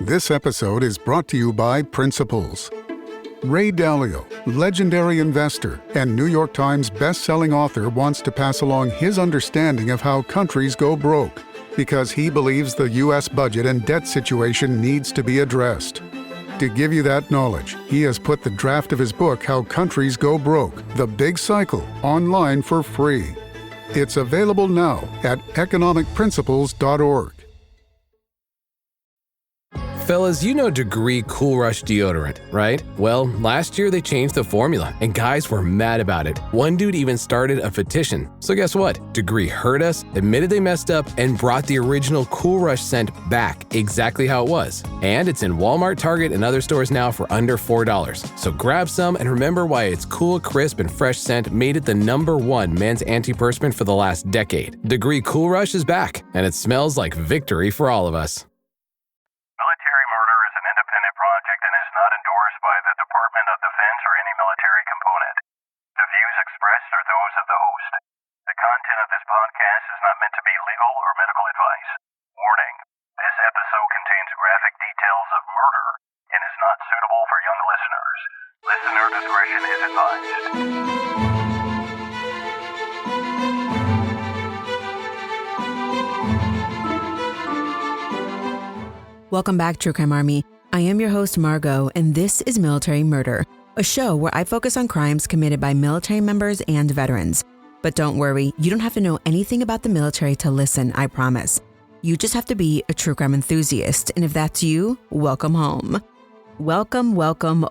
This episode is brought to you by Principles. Ray Dalio, legendary investor and New York Times best-selling author, wants to pass along his understanding of how countries go broke, because he believes the U.S. budget and debt situation needs to be addressed. To give you that knowledge, he has put the draft of his book, How Countries Go Broke, The Big Cycle, online for free. It's available now at economicprinciples.org. Fellas, you know Degree Cool Rush deodorant, right? Well, last year they changed the formula, and guys were mad about it. One dude even started a petition. So guess what? Degree heard us, admitted they messed up, and brought the original Cool Rush scent back exactly how it was. And it's in Walmart, Target, and other stores now for under $4. So grab some and remember why its cool, crisp, and fresh scent made it the #1 men's antiperspirant for the last decade. Degree Cool Rush is back, and it smells like victory for all of us. Welcome back, True Crime Army. I am your host, Margot, and this is Military Murder, a show where I focus on crimes committed by military members and veterans. But don't worry, you don't have to know anything about the military to listen, I promise. You just have to be a true crime enthusiast, and if that's you, welcome home. Welcome,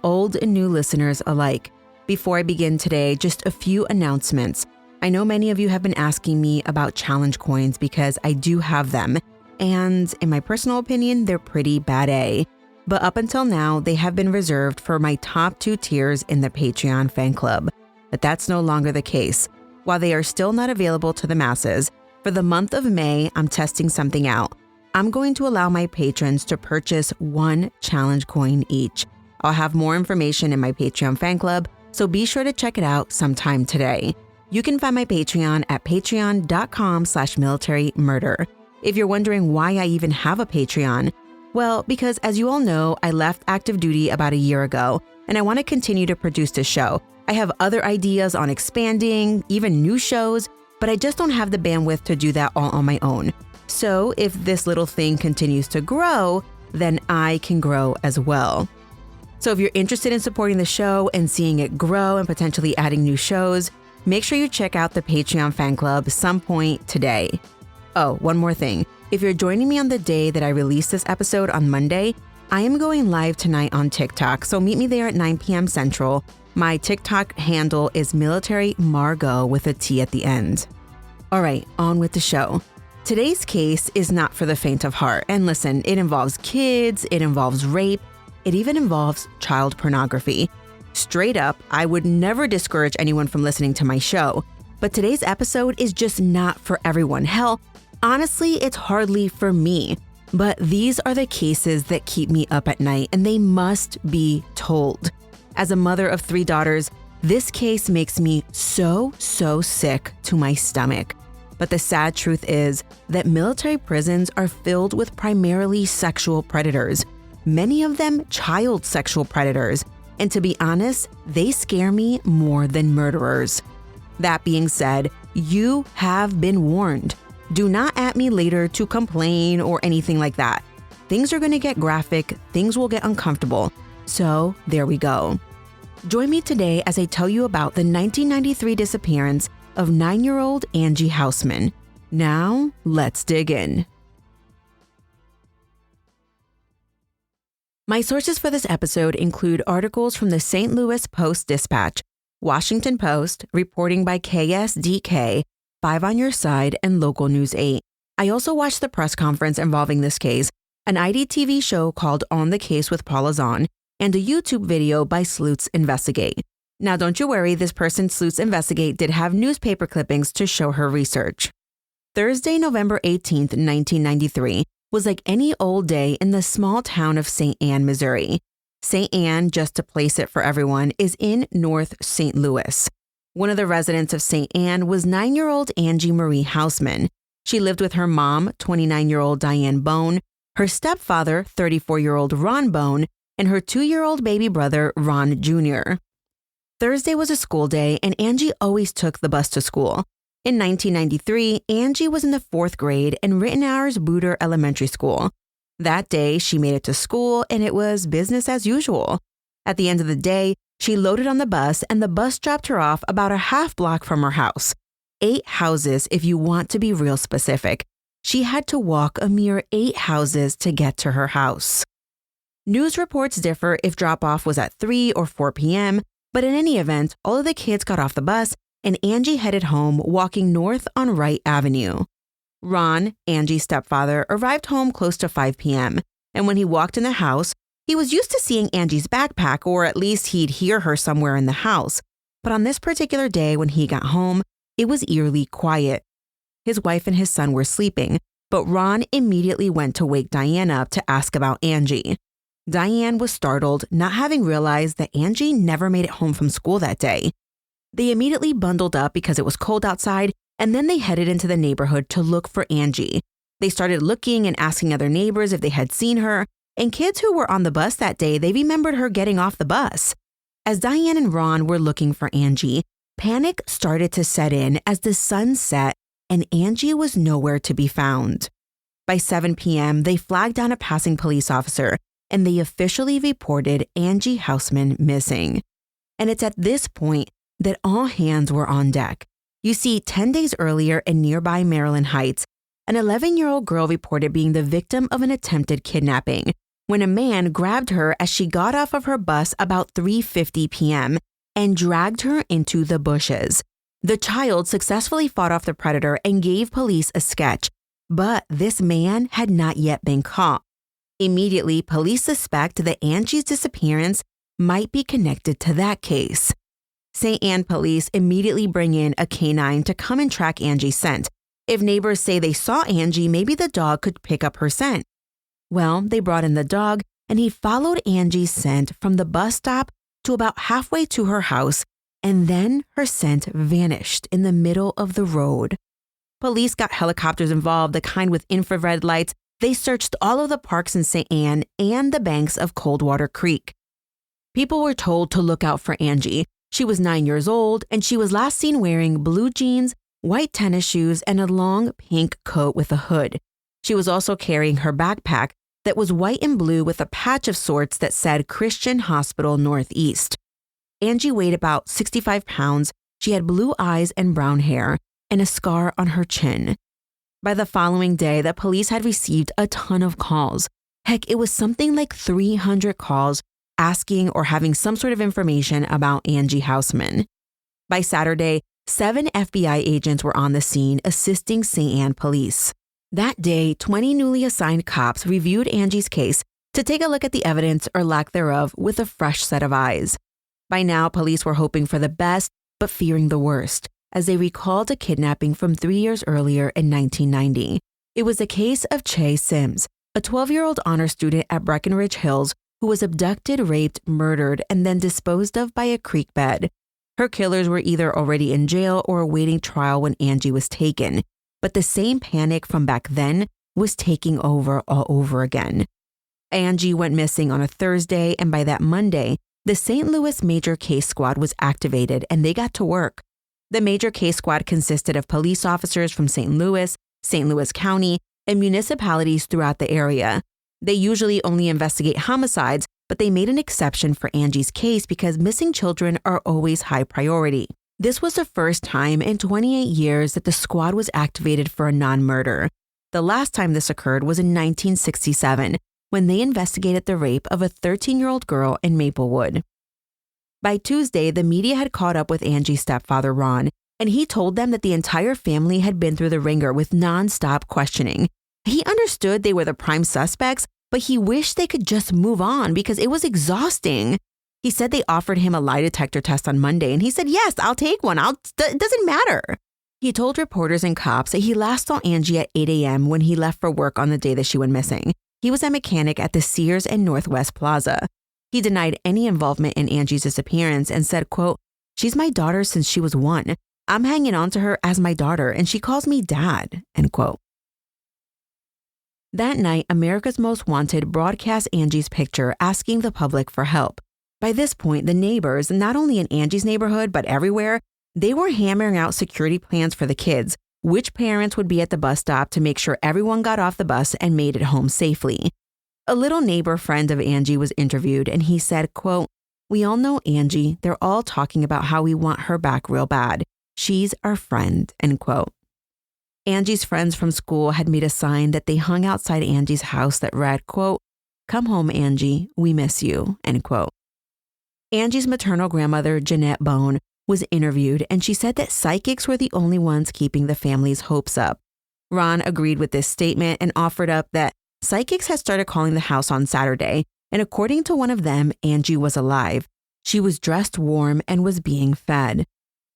old and new listeners alike. Before I begin today, just a few announcements. I know many of you have been asking me about challenge coins because I do have them. And in my personal opinion, they're pretty bad A. But up until now, they have been reserved for my top 2 tiers in the Patreon fan club. But that's no longer the case. While they are still not available to the masses, for the month of May, I'm testing something out. I'm going to allow my patrons to purchase 1 challenge coin each. I'll have more information in my Patreon fan club, so be sure to check it out sometime today. You can find my Patreon at patreon.com/militarymurder. If you're wondering why I even have a Patreon, well, because as you all know, I left active duty about a year ago, and I want to continue to produce this show. I have other ideas on expanding, even new shows, but I just don't have the bandwidth to do that all on my own. So if this little thing continues to grow, then I can grow as well. So if you're interested in supporting the show and seeing it grow and potentially adding new shows, make sure you check out the Patreon fan club some point today. Oh, one more thing. If you're joining me on the day that I release this episode on Monday, I am going live tonight on TikTok, so meet me there at 9 p.m. Central. My TikTok handle is Military Margot with a T at the end. All right, on with the show. Today's case is not for the faint of heart. And listen, it involves kids, it involves rape, it even involves child pornography. Straight up, I would never discourage anyone from listening to my show. But today's episode is just not for everyone. Hell, honestly, it's hardly for me. But these are the cases that keep me up at night, and they must be told. As a mother of 3 daughters, this case makes me so sick to my stomach. But the sad truth is that military prisons are filled with primarily sexual predators, many of them child sexual predators. And to be honest, they scare me more than murderers. That being said, you have been warned. Do not at me later to complain or anything like that. Things are going to get graphic, things will get uncomfortable. So there we go. Join me today as I tell you about the 1993 disappearance of 9-year-old Angie Housman. Now, let's dig in. My sources for this episode include articles from the St. Louis Post-Dispatch, Washington Post, reporting by KSDK, 5 on Your Side, and Local News 8. I also watched the press conference involving this case, an IDTV show called On the Case with Paula Zahn, and a YouTube video by Sleuths Investigate. Now don't you worry, this person Sleuths Investigate did have newspaper clippings to show her research. Thursday, November 18th, 1993 was like any old day in the small town of St. Anne, Missouri. St. Anne, just to place it for everyone, is in North St. Louis. One of the residents of St. Anne was 9-year-old Angie Marie Housman. She lived with her mom, 29-year-old Diane Bone, her stepfather, 34-year-old Ron Bone, and her 2-year-old baby brother, Ron Jr. Thursday was a school day, and Angie always took the bus to school. In 1993, Angie was in the 4th grade in Rittenhour's Booter Elementary School. That day, she made it to school, and it was business as usual. At the end of the day, she loaded on the bus, and the bus dropped her off about a half block from her house. 8 houses, if you want to be real specific. She had to walk a mere 8 houses to get to her house. News reports differ if drop-off was at 3 or 4 p.m., but in any event, all of the kids got off the bus, and Angie headed home walking north on Wright Avenue. Ron, Angie's stepfather, arrived home close to 5 p.m., and when he walked in the house, he was used to seeing Angie's backpack, or at least he'd hear her somewhere in the house. But on this particular day when he got home, it was eerily quiet. His wife and his son were sleeping, but Ron immediately went to wake Diane up to ask about Angie. Diane was startled, not having realized that Angie never made it home from school that day. They immediately bundled up because it was cold outside, and then they headed into the neighborhood to look for Angie. They started looking and asking other neighbors if they had seen her, and kids who were on the bus that day, they remembered her getting off the bus. As Diane and Ron were looking for Angie, panic started to set in as the sun set and Angie was nowhere to be found. By 7 p.m., they flagged down a passing police officer, and they officially reported Angie Housman missing. And it's at this point that all hands were on deck. You see, 10 days earlier in nearby Maryland Heights, an 11-year-old girl reported being the victim of an attempted kidnapping when a man grabbed her as she got off of her bus about 3:50 p.m. and dragged her into the bushes. The child successfully fought off the predator and gave police a sketch, but this man had not yet been caught. Immediately, police suspect that Angie's disappearance might be connected to that case. St. Anne police immediately bring in a canine to come and track Angie's scent. If neighbors say they saw Angie, maybe the dog could pick up her scent. Well, they brought in the dog, and he followed Angie's scent from the bus stop to about halfway to her house, and then her scent vanished in the middle of the road. Police got helicopters involved, the kind with infrared lights. They searched all of the parks in St. Anne and the banks of Coldwater Creek. People were told to look out for Angie. She was 9 years old, and she was last seen wearing blue jeans, white tennis shoes, and a long pink coat with a hood. She was also carrying her backpack that was white and blue with a patch of sorts that said Christian Hospital Northeast. Angie weighed about 65 pounds. She had blue eyes and brown hair, and a scar on her chin. By the following day, the police had received a ton of calls. Heck, it was something like 300 calls asking or having some sort of information about Angie Housman. By Saturday, 7 FBI agents were on the scene assisting St. Anne police. That day, 20 newly assigned cops reviewed Angie's case to take a look at the evidence or lack thereof with a fresh set of eyes. By now, police were hoping for the best, but fearing the worst, as they recalled a kidnapping from 3 years earlier in 1990. It was the case of Che Sims, a 12-year-old honor student at Breckenridge Hills who was abducted, raped, murdered, and then disposed of by a creek bed. Her killers were either already in jail or awaiting trial when Angie was taken, but the same panic from back then was taking over all over again. Angie went missing on a Thursday, and by that Monday, the St. Louis Major Case Squad was activated and they got to work. The Major Case Squad consisted of police officers from St. Louis County, and municipalities throughout the area. They usually only investigate homicides, but they made an exception for Angie's case because missing children are always high priority. This was the first time in 28 years that the squad was activated for a non-murder. The last time this occurred was in 1967, when they investigated the rape of a 13-year-old girl in Maplewood. By Tuesday, the media had caught up with Angie's stepfather, Ron, and he told them that the entire family had been through the ringer with non-stop questioning. He understood they were the prime suspects, but he wished they could just move on because it was exhausting. He said they offered him a lie detector test on Monday, and he said, "Yes, I'll take one. It doesn't matter." He told reporters and cops that he last saw Angie at 8 a.m. when he left for work on the day that she went missing. He was a mechanic at the Sears and Northwest Plaza. He denied any involvement in Angie's disappearance and said, quote, "She's my daughter since she was 1. I'm hanging on to her as my daughter, and she calls me dad," end quote. That night, America's Most Wanted broadcast Angie's picture asking the public for help. By this point, the neighbors, not only in Angie's neighborhood but everywhere, they were hammering out security plans for the kids, which parents would be at the bus stop to make sure everyone got off the bus and made it home safely. A little neighbor friend of Angie was interviewed and he said, quote, "We all know Angie. They're all talking about how we want her back real bad. She's our friend," end quote. Angie's friends from school had made a sign that they hung outside Angie's house that read, quote, "Come home, Angie. We miss you," end quote. Angie's maternal grandmother, Jeanette Bone, was interviewed and she said that psychics were the only ones keeping the family's hopes up. Ron agreed with this statement and offered up that psychics had started calling the house on Saturday, and according to one of them, Angie was alive. She was dressed warm and was being fed.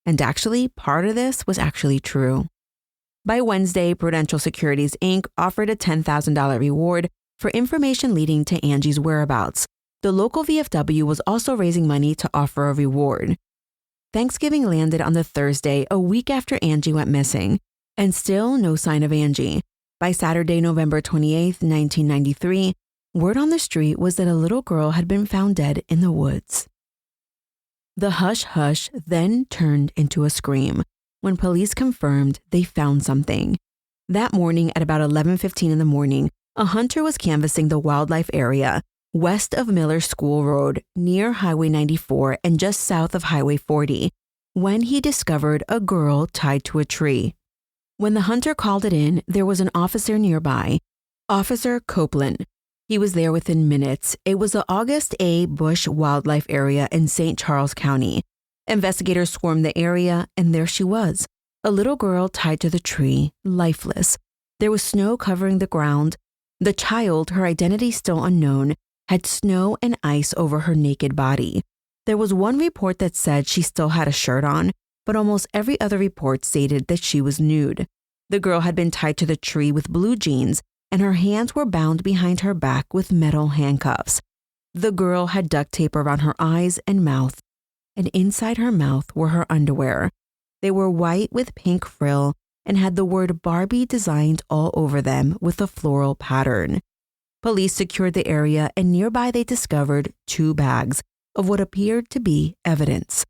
And actually, part of this was actually true. By Wednesday, Prudential Securities, Inc. offered a $10,000 reward for information leading to Angie's whereabouts. The local VFW was also raising money to offer a reward. Thanksgiving landed on the Thursday, a week after Angie went missing, and still no sign of Angie. By Saturday, November 28, 1993, word on the street was that a little girl had been found dead in the woods. The hush-hush then turned into a scream when police confirmed they found something. That morning at about 11:15 in the morning, a hunter was canvassing the wildlife area west of Miller School Road, near Highway 94 and just south of Highway 40, when he discovered a girl tied to a tree. When the hunter called it in, there was an officer nearby, Officer Copeland. He was there within minutes. It was the August A. Bush Wildlife Area in St. Charles County. Investigators swarmed the area, and there she was, a little girl tied to the tree, lifeless. There was snow covering the ground. The child, her identity still unknown, had snow and ice over her naked body. There was one report that said she still had a shirt on, but almost every other report stated that she was nude. The girl had been tied to the tree with blue jeans, and her hands were bound behind her back with metal handcuffs. The girl had duct tape around her eyes and mouth, and inside her mouth were her underwear. They were white with pink frill and had the word Barbie designed all over them with a floral pattern. Police secured the area, and nearby they discovered 2 bags of what appeared to be evidence.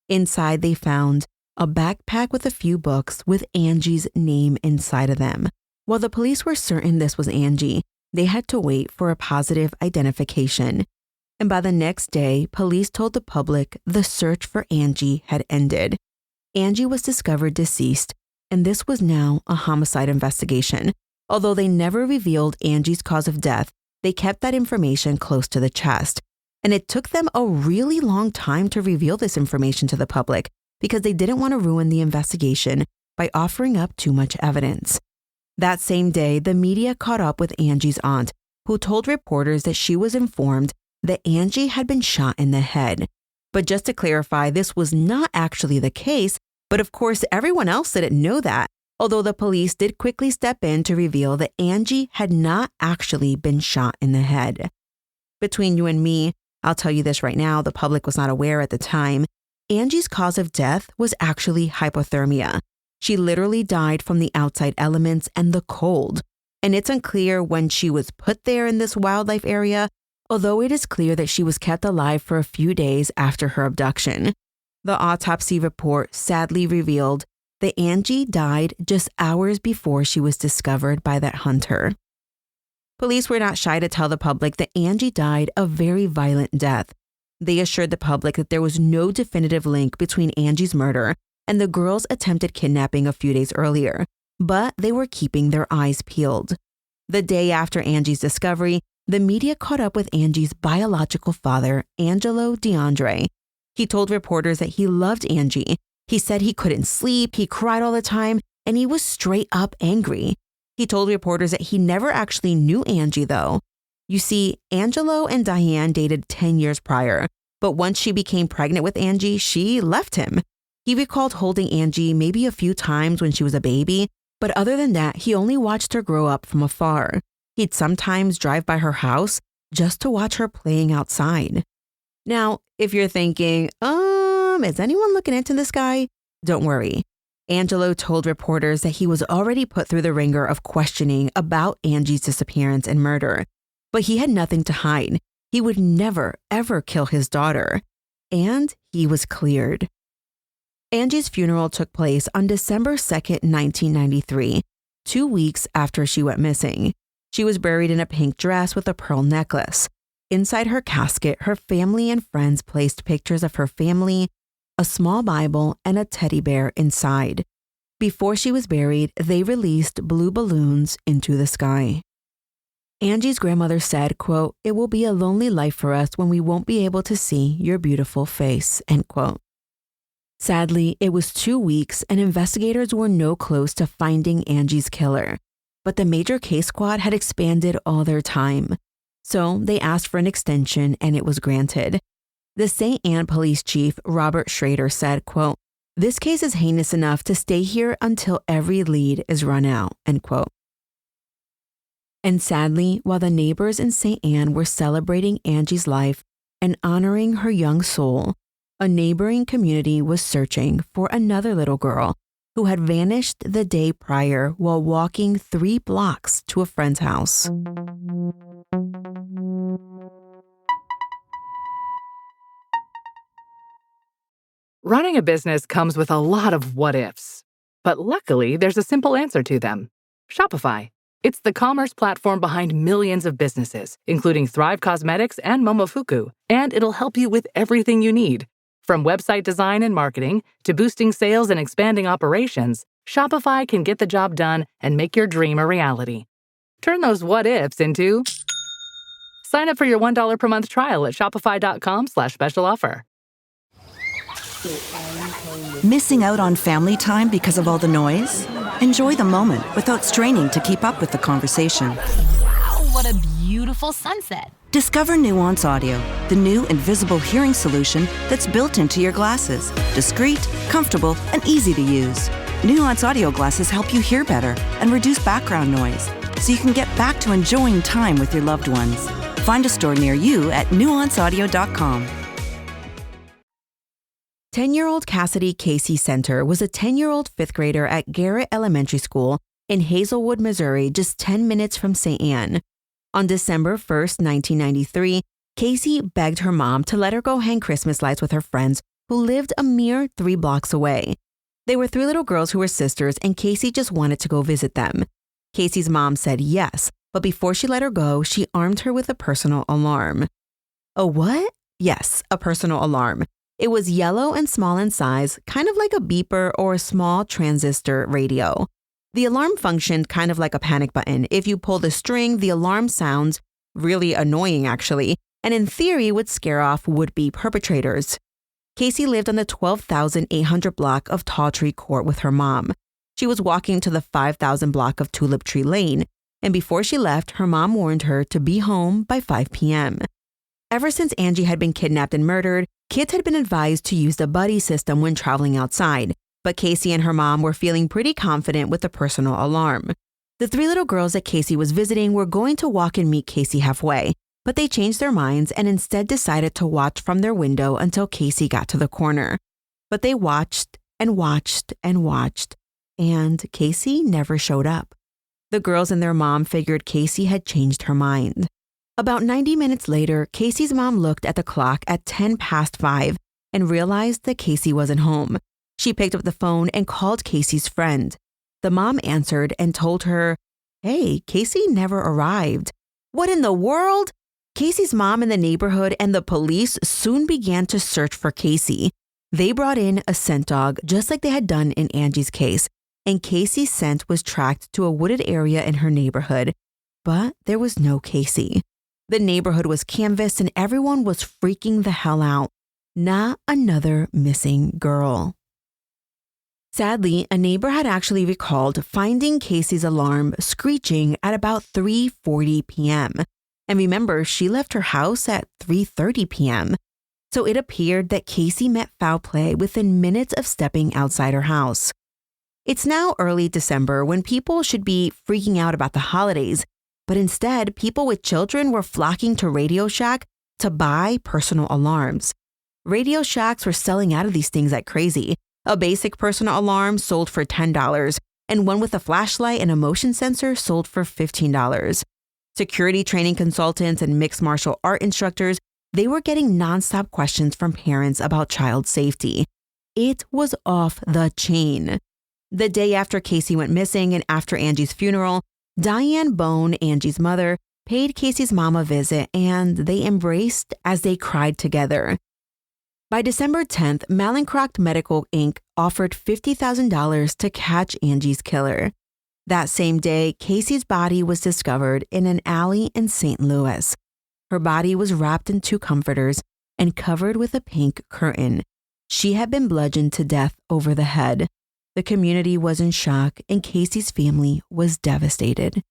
Inside they found a backpack with a few books with Angie's name inside of them. While the police were certain this was Angie, they had to wait for a positive identification. And by the next day, police told the public the search for Angie had ended. Angie was discovered deceased, and this was now a homicide investigation. Although they never revealed Angie's cause of death, they kept that information close to the chest. And it took them a really long time to reveal this information to the public because they didn't want to ruin the investigation by offering up too much evidence. That same day, the media caught up with Angie's aunt, who told reporters that she was informed that Angie had been shot in the head. But just to clarify, this was not actually the case, but of course everyone else didn't know that, although the police did quickly step in to reveal that Angie had not actually been shot in the head. Between you and me, I'll tell you this right now, the public was not aware at the time. Angie's cause of death was actually hypothermia. She literally died from the outside elements and the cold. And it's unclear when she was put there in this wildlife area, although it is clear that she was kept alive for a few days after her abduction. The autopsy report sadly revealed that Angie died just hours before she was discovered by that hunter. Police were not shy to tell the public that Angie died a very violent death. They assured the public that there was no definitive link between Angie's murder and the girl's attempted kidnapping a few days earlier, but they were keeping their eyes peeled. The day after Angie's discovery, the media caught up with Angie's biological father, Angelo DeAndre. He told reporters that he loved Angie. He said he couldn't sleep, he cried all the time, and he was straight up angry. He told reporters that he never actually knew Angie, though. You see, Angelo and Diane dated 10 years prior, but once she became pregnant with Angie, she left him. He recalled holding Angie maybe a few times when she was a baby, but other than that, he only watched her grow up from afar. He'd sometimes drive by her house just to watch her playing outside. Now, if you're thinking, is anyone looking into this guy? Don't worry. Angelo told reporters that he was already put through the ringer of questioning about Angie's disappearance and murder, but he had nothing to hide. He would never, ever kill his daughter. And he was cleared. Angie's funeral took place on December 2nd, 1993, 2 weeks after she went missing. She was buried in a pink dress with a pearl necklace. Inside her casket, her family and friends placed pictures of her family, a small Bible, and a teddy bear inside. Before she was buried, they released blue balloons into the sky. Angie's grandmother said, quote, "It will be a lonely life for us when we won't be able to see your beautiful face," end quote. Sadly, it was 2 weeks and investigators were no close to finding Angie's killer. But the major case squad had expanded all their time. So they asked for an extension and it was granted. The St. Anne police chief, Robert Schrader, said, quote, "This case is heinous enough to stay here until every lead is run out," end quote. And sadly, while the neighbors in St. Anne were celebrating Angie's life and honoring her young soul, a neighboring community was searching for another little girl who had vanished the day prior while walking 3 blocks to a friend's house. Running a business comes with a lot of what-ifs. But luckily, there's a simple answer to them. Shopify. It's the commerce platform behind millions of businesses, including Thrive Cosmetics and Momofuku, and it'll help you with everything you need. From website design and marketing to boosting sales and expanding operations, Shopify can get the job done and make your dream a reality. Turn those what-ifs into... Sign up for your $1 per month trial at shopify.com/special offer. Missing out on family time because of all the noise? Enjoy the moment without straining to keep up with the conversation. Wow, what a beautiful sunset. Discover Nuance Audio, the new invisible hearing solution that's built into your glasses. Discreet, comfortable, and easy to use. Nuance Audio glasses help you hear better and reduce background noise, so you can get back to enjoying time with your loved ones. Find a store near you at nuanceaudio.com. 10-year-old Cassidy Casey Center was a 10-year-old 5th grader at Garrett Elementary School in Hazelwood, Missouri, just 10 minutes from St. Anne. On December 1st, 1993, Casey begged her mom to let her go hang Christmas lights with her friends who lived a mere 3 blocks away. They were 3 little girls who were sisters, and Casey just wanted to go visit them. Casey's mom said yes, but before she let her go, she armed her with a personal alarm. A what? Yes, a personal alarm. It was yellow and small in size, kind of like a beeper or a small transistor radio. The alarm functioned kind of like a panic button. If you pull the string, the alarm sounds really annoying, actually, and in theory would scare off would-be perpetrators. Casey lived on the 12,800 block of Tall Tree Court with her mom. She was walking to the 5,000 block of Tulip Tree Lane, and before she left, her mom warned her to be home by 5 p.m. Ever since Angie had been kidnapped and murdered, kids had been advised to use the buddy system when traveling outside, but Casey and her mom were feeling pretty confident with the personal alarm. The 3 little girls that Casey was visiting were going to walk and meet Casey halfway, but they changed their minds and instead decided to watch from their window until Casey got to the corner. But they watched and watched and watched, and Casey never showed up. The girls and their mom figured Casey had changed her mind. About 90 minutes later, Casey's mom looked at the clock at 10 past 5 and realized that Casey wasn't home. She picked up the phone and called Casey's friend. The mom answered and told her, "Hey, Casey never arrived." What in the world? Casey's mom in the neighborhood and the police soon began to search for Casey. They brought in a scent dog just like they had done in Angie's case, and Casey's scent was tracked to a wooded area in her neighborhood. But there was no Casey. The neighborhood was canvassed and everyone was freaking the hell out. Not another missing girl. Sadly, a neighbor had actually recalled finding Casey's alarm screeching at about 3:40 p.m. And remember, she left her house at 3:30 p.m. So it appeared that Casey met foul play within minutes of stepping outside her house. It's now early December when people should be freaking out about the holidays, but instead, people with children were flocking to Radio Shack to buy personal alarms. Radio Shacks were selling out of these things like crazy, A basic personal alarm sold for $10, and one with a flashlight and a motion sensor sold for $15. Security training consultants and mixed martial art instructors, they were getting nonstop questions from parents about child safety. It was off the chain. The day after Casey went missing and after Angie's funeral, Diane Bone, Angie's mother, paid Casey's mom a visit, and they embraced as they cried together. By December 10th, Mallinckrodt Medical Inc. offered $50,000 to catch Angie's killer. That same day, Casey's body was discovered in an alley in St. Louis. Her body was wrapped in 2 comforters and covered with a pink curtain. She had been bludgeoned to death over the head. The community was in shock, and Casey's family was devastated.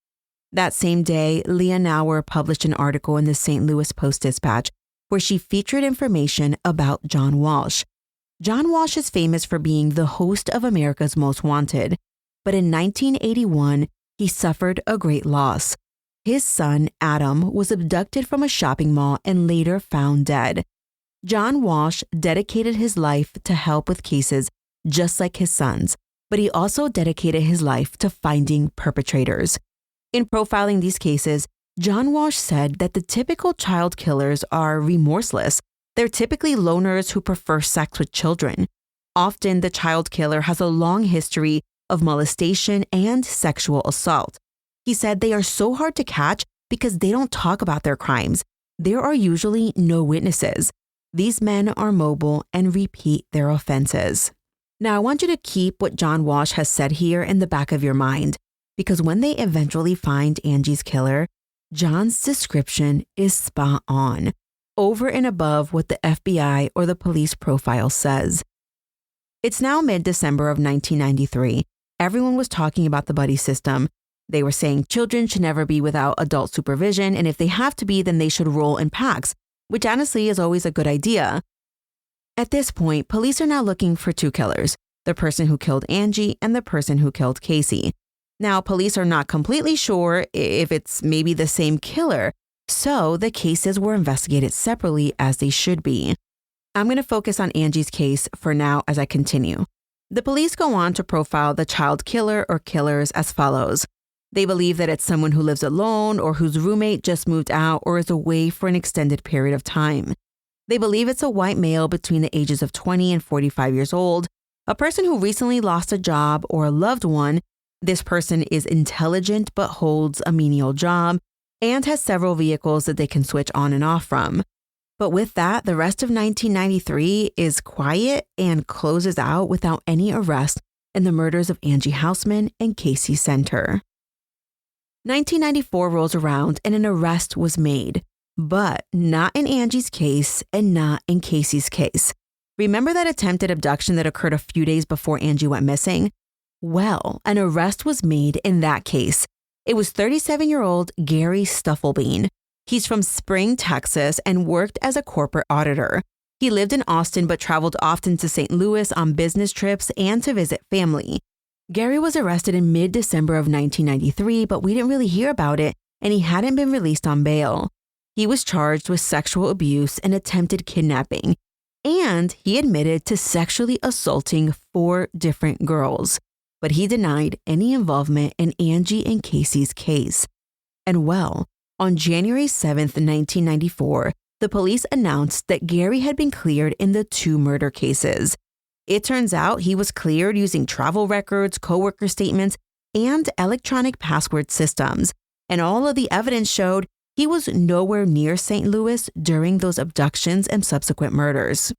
That same day, Leah Nauer published an article in the St. Louis Post-Dispatch where she featured information about John Walsh. John Walsh is famous for being the host of America's Most Wanted, but in 1981, he suffered a great loss. His son, Adam, was abducted from a shopping mall and later found dead. John Walsh dedicated his life to help with cases just like his son's, but he also dedicated his life to finding perpetrators. In profiling these cases, John Walsh said that the typical child killers are remorseless. They're typically loners who prefer sex with children. Often, the child killer has a long history of molestation and sexual assault. He said they are so hard to catch because they don't talk about their crimes. There are usually no witnesses. These men are mobile and repeat their offenses. Now, I want you to keep what John Walsh has said here in the back of your mind, because when they eventually find Angie's killer, John's description is spot on, over and above what the FBI or the police profile says. It's now mid-December of 1993. Everyone was talking about the buddy system. They were saying children should never be without adult supervision, and if they have to be, then they should roll in packs, which honestly is always a good idea. At this point, police are now looking for 2 killers, the person who killed Angie and the person who killed Casey. Now, police are not completely sure if it's maybe the same killer, so the cases were investigated separately as they should be. I'm going to focus on Angie's case for now as I continue. The police go on to profile the child killer or killers as follows. They believe that it's someone who lives alone or whose roommate just moved out or is away for an extended period of time. They believe it's a white male between the ages of 20 and 45 years old, a person who recently lost a job or a loved one. This person is intelligent but holds a menial job and has several vehicles that they can switch on and off from. But with that, the rest of 1993 is quiet and closes out without any arrest in the murders of Angie Housman and Casey Center. 1994 rolls around and an arrest was made, but not in Angie's case and not in Casey's case. Remember that attempted abduction that occurred a few days before Angie went missing? Well, an arrest was made in that case. It was 37-year-old Gary Stufflebean. He's from Spring, Texas, and worked as a corporate auditor. He lived in Austin but traveled often to St. Louis on business trips and to visit family. Gary was arrested in mid-December of 1993, but we didn't really hear about it, and he hadn't been released on bail. He was charged with sexual abuse and attempted kidnapping, and he admitted to sexually assaulting 4 different girls. But he denied any involvement in Angie and Casey's case. And well, on January 7th, 1994, the police announced that Gary had been cleared in the 2 murder cases. It turns out he was cleared using travel records, coworker statements, and electronic password systems. And all of the evidence showed he was nowhere near St. Louis during those abductions and subsequent murders.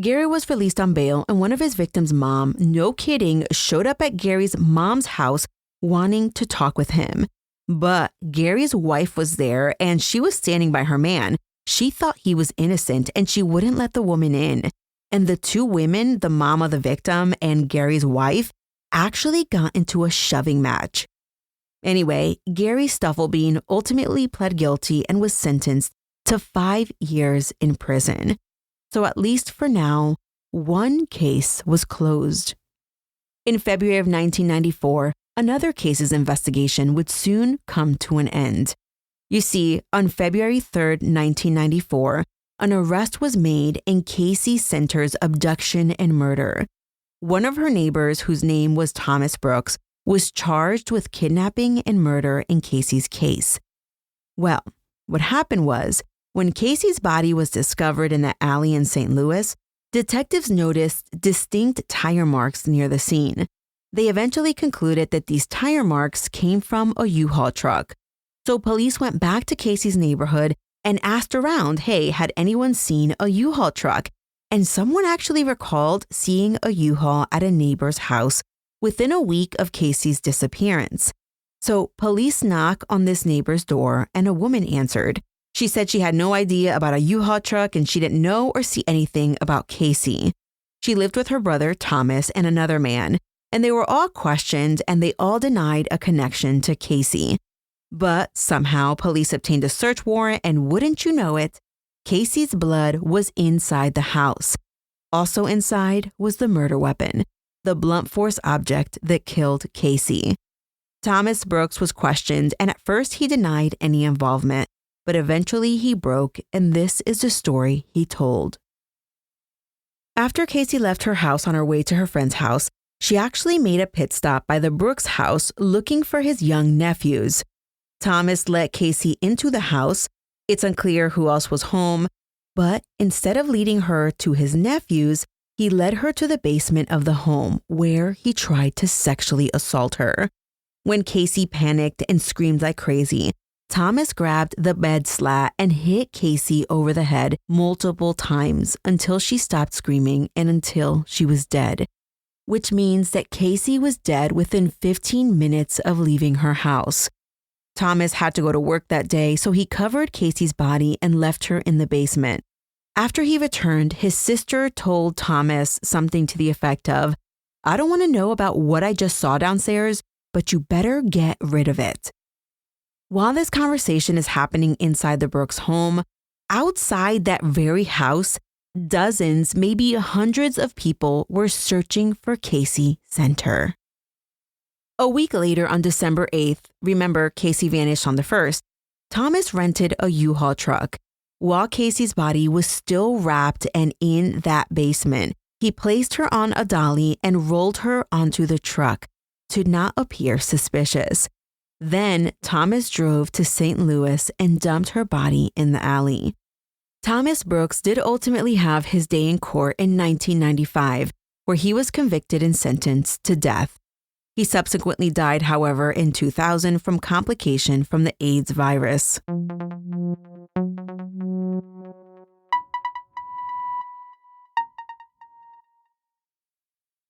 Gary was released on bail, and one of his victims' mom, no kidding, showed up at Gary's mom's house wanting to talk with him. But Gary's wife was there, and she was standing by her man. She thought he was innocent, and she wouldn't let the woman in. And the 2 women, the mom of the victim and Gary's wife, actually got into a shoving match. Anyway, Gary Stufflebean ultimately pled guilty and was sentenced to 5 years in prison. So at least for now, one case was closed. In February of 1994, another case's investigation would soon come to an end. You see, on February 3rd, 1994, an arrest was made in Casey Center's abduction and murder. One of her neighbors, whose name was Thomas Brooks, was charged with kidnapping and murder in Casey's case. Well, what happened was, when Casey's body was discovered in the alley in St. Louis, detectives noticed distinct tire marks near the scene. They eventually concluded that these tire marks came from a U-Haul truck. So police went back to Casey's neighborhood and asked around, hey, had anyone seen a U-Haul truck? And someone actually recalled seeing a U-Haul at a neighbor's house within a week of Casey's disappearance. So police knock on this neighbor's door and a woman answered. She said she had no idea about a U-Haul truck and she didn't know or see anything about Casey. She lived with her brother, Thomas, and another man, and they were all questioned and they all denied a connection to Casey. But somehow police obtained a search warrant and wouldn't you know it, Casey's blood was inside the house. Also inside was the murder weapon, the blunt force object that killed Casey. Thomas Brooks was questioned and at first he denied any involvement, but eventually he broke and this is the story he told. After Casey left her house on her way to her friend's house, she actually made a pit stop by the Brooks house looking for his young nephews. Thomas let Casey into the house. It's unclear who else was home, but instead of leading her to his nephews, he led her to the basement of the home where he tried to sexually assault her. When Casey panicked and screamed like crazy, Thomas grabbed the bed slat and hit Casey over the head multiple times until she stopped screaming and until she was dead, which means that Casey was dead within 15 minutes of leaving her house. Thomas had to go to work that day, so he covered Casey's body and left her in the basement. After he returned, his sister told Thomas something to the effect of, "I don't want to know about what I just saw downstairs, but you better get rid of it." While this conversation is happening inside the Brooks home, outside that very house, dozens, maybe hundreds of people were searching for Casey Center. A week later, on December 8th, remember Casey vanished on the 1st, Thomas rented a U-Haul truck. While Casey's body was still wrapped and in that basement, he placed her on a dolly and rolled her onto the truck to not appear suspicious. Then Thomas drove to St. Louis and dumped her body in the alley. Thomas Brooks did ultimately have his day in court in 1995, where he was convicted and sentenced to death. He subsequently died, however, in 2000 from complication from the AIDS virus.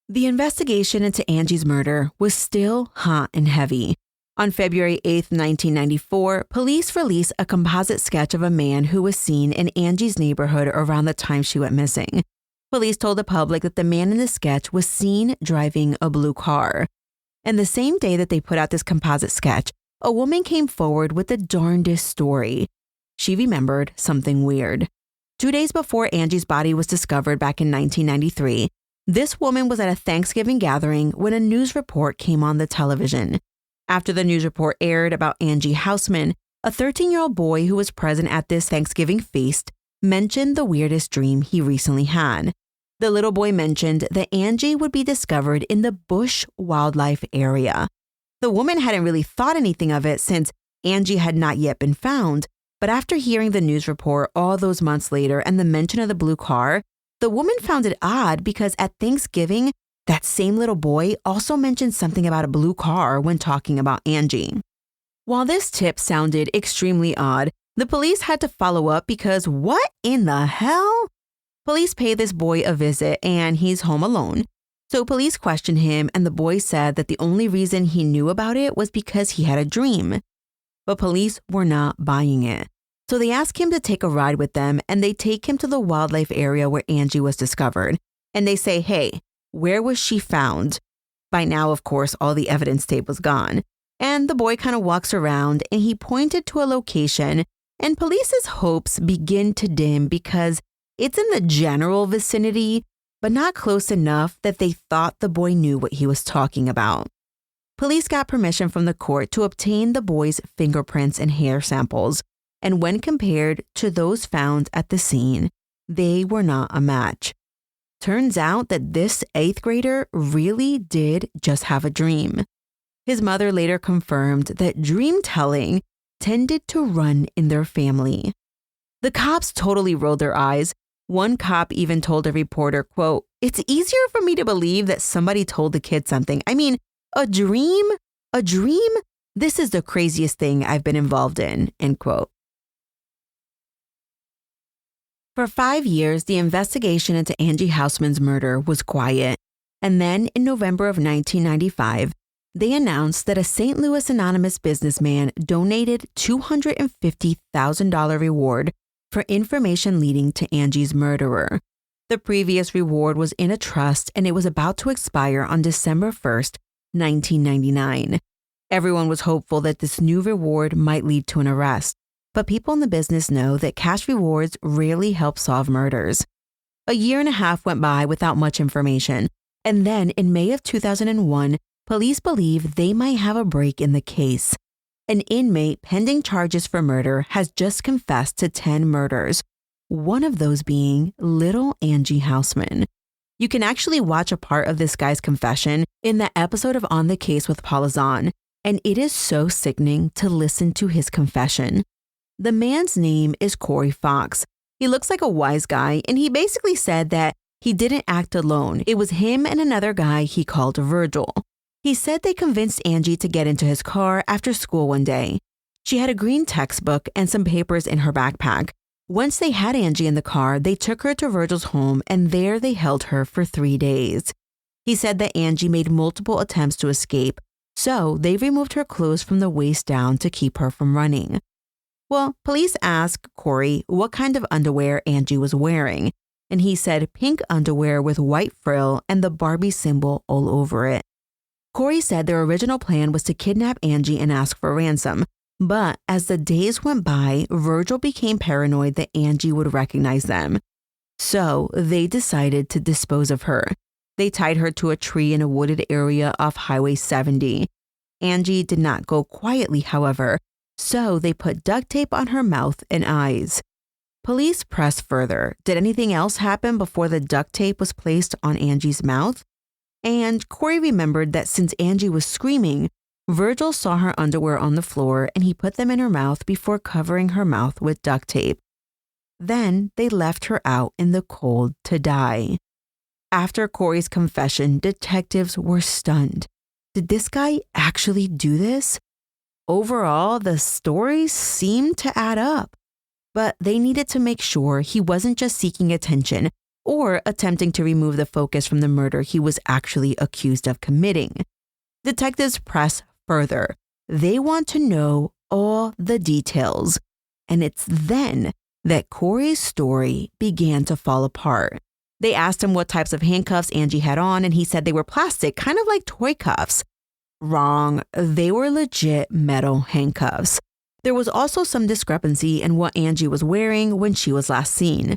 The investigation into Angie's murder was still hot and heavy. On February 8, 1994, police released a composite sketch of a man who was seen in Angie's neighborhood around the time she went missing. Police told the public that the man in the sketch was seen driving a blue car. And the same day that they put out this composite sketch, a woman came forward with the darndest story. She remembered something weird. 2 days before Angie's body was discovered back in 1993, this woman was at a Thanksgiving gathering when a news report came on the television. After the news report aired about Angie Housman, a 13-year-old boy who was present at this Thanksgiving feast mentioned the weirdest dream he recently had. The little boy mentioned that Angie would be discovered in the Bush wildlife area. The woman hadn't really thought anything of it since Angie had not yet been found, but after hearing the news report all those months later and the mention of the blue car, the woman found it odd because at Thanksgiving, that same little boy also mentioned something about a blue car when talking about Angie. While this tip sounded extremely odd, the police had to follow up because what in the hell? Police pay this boy a visit and he's home alone. So police questioned him and the boy said that the only reason he knew about it was because he had a dream. But police were not buying it. So they asked him to take a ride with them and they take him to the wildlife area where Angie was discovered. And they say, hey, where was she found? By now, of course, all the evidence tape was gone. And the boy kind of walks around and he pointed to a location and police's hopes begin to dim because it's in the general vicinity, but not close enough that they thought the boy knew what he was talking about. Police got permission from the court to obtain the boy's fingerprints and hair samples, and when compared to those found at the scene, they were not a match. Turns out that this 8th grader really did just have a dream. His mother later confirmed that dream telling tended to run in their family. The cops totally rolled their eyes. One cop even told a reporter, quote, "It's easier for me to believe that somebody told the kid something. I mean, a dream? A dream? This is the craziest thing I've been involved in," end quote. For 5 years, the investigation into Angie Housman's murder was quiet. And then in November of 1995, they announced that a St. Louis anonymous businessman donated $250,000 reward for information leading to Angie's murderer. The previous reward was in a trust and it was about to expire on December 1st, 1999. Everyone was hopeful that this new reward might lead to an arrest, but people in the business know that cash rewards rarely help solve murders. A year and a half went by without much information, and then in May of 2001, police believe they might have a break in the case. An inmate pending charges for murder has just confessed to 10 murders, one of those being little Angie Housman. You can actually watch a part of this guy's confession in the episode of On the Case with Paula Zahn, and it is so sickening to listen to his confession. The man's name is Corey Fox. He looks like a wise guy, and he basically said that he didn't act alone. It was him and another guy he called Virgil. He said they convinced Angie to get into his car after school one day. She had a green textbook and some papers in her backpack. Once they had Angie in the car, they took her to Virgil's home and there they held her for 3 days. He said that Angie made multiple attempts to escape, so they removed her clothes from the waist down to keep her from running. Well, police asked Corey what kind of underwear Angie was wearing, and he said pink underwear with white frill and the Barbie symbol all over it. Corey said their original plan was to kidnap Angie and ask for ransom, but as the days went by, Virgil became paranoid that Angie would recognize them. So they decided to dispose of her. They tied her to a tree in a wooded area off Highway 70. Angie did not go quietly, however, so they put duct tape on her mouth and eyes. Police pressed further. Did anything else happen before the duct tape was placed on Angie's mouth? And Corey remembered that since Angie was screaming, Virgil saw her underwear on the floor and he put them in her mouth before covering her mouth with duct tape. Then they left her out in the cold to die. After Corey's confession, detectives were stunned. Did this guy actually do this? Overall, the stories seemed to add up, but they needed to make sure he wasn't just seeking attention or attempting to remove the focus from the murder he was actually accused of committing. Detectives press further. They want to know all the details, and it's then that Corey's story began to fall apart. They asked him what types of handcuffs Angie had on, and he said they were plastic, kind of like toy cuffs. Wrong. They were legit metal handcuffs. There was also some discrepancy in what Angie was wearing when she was last seen.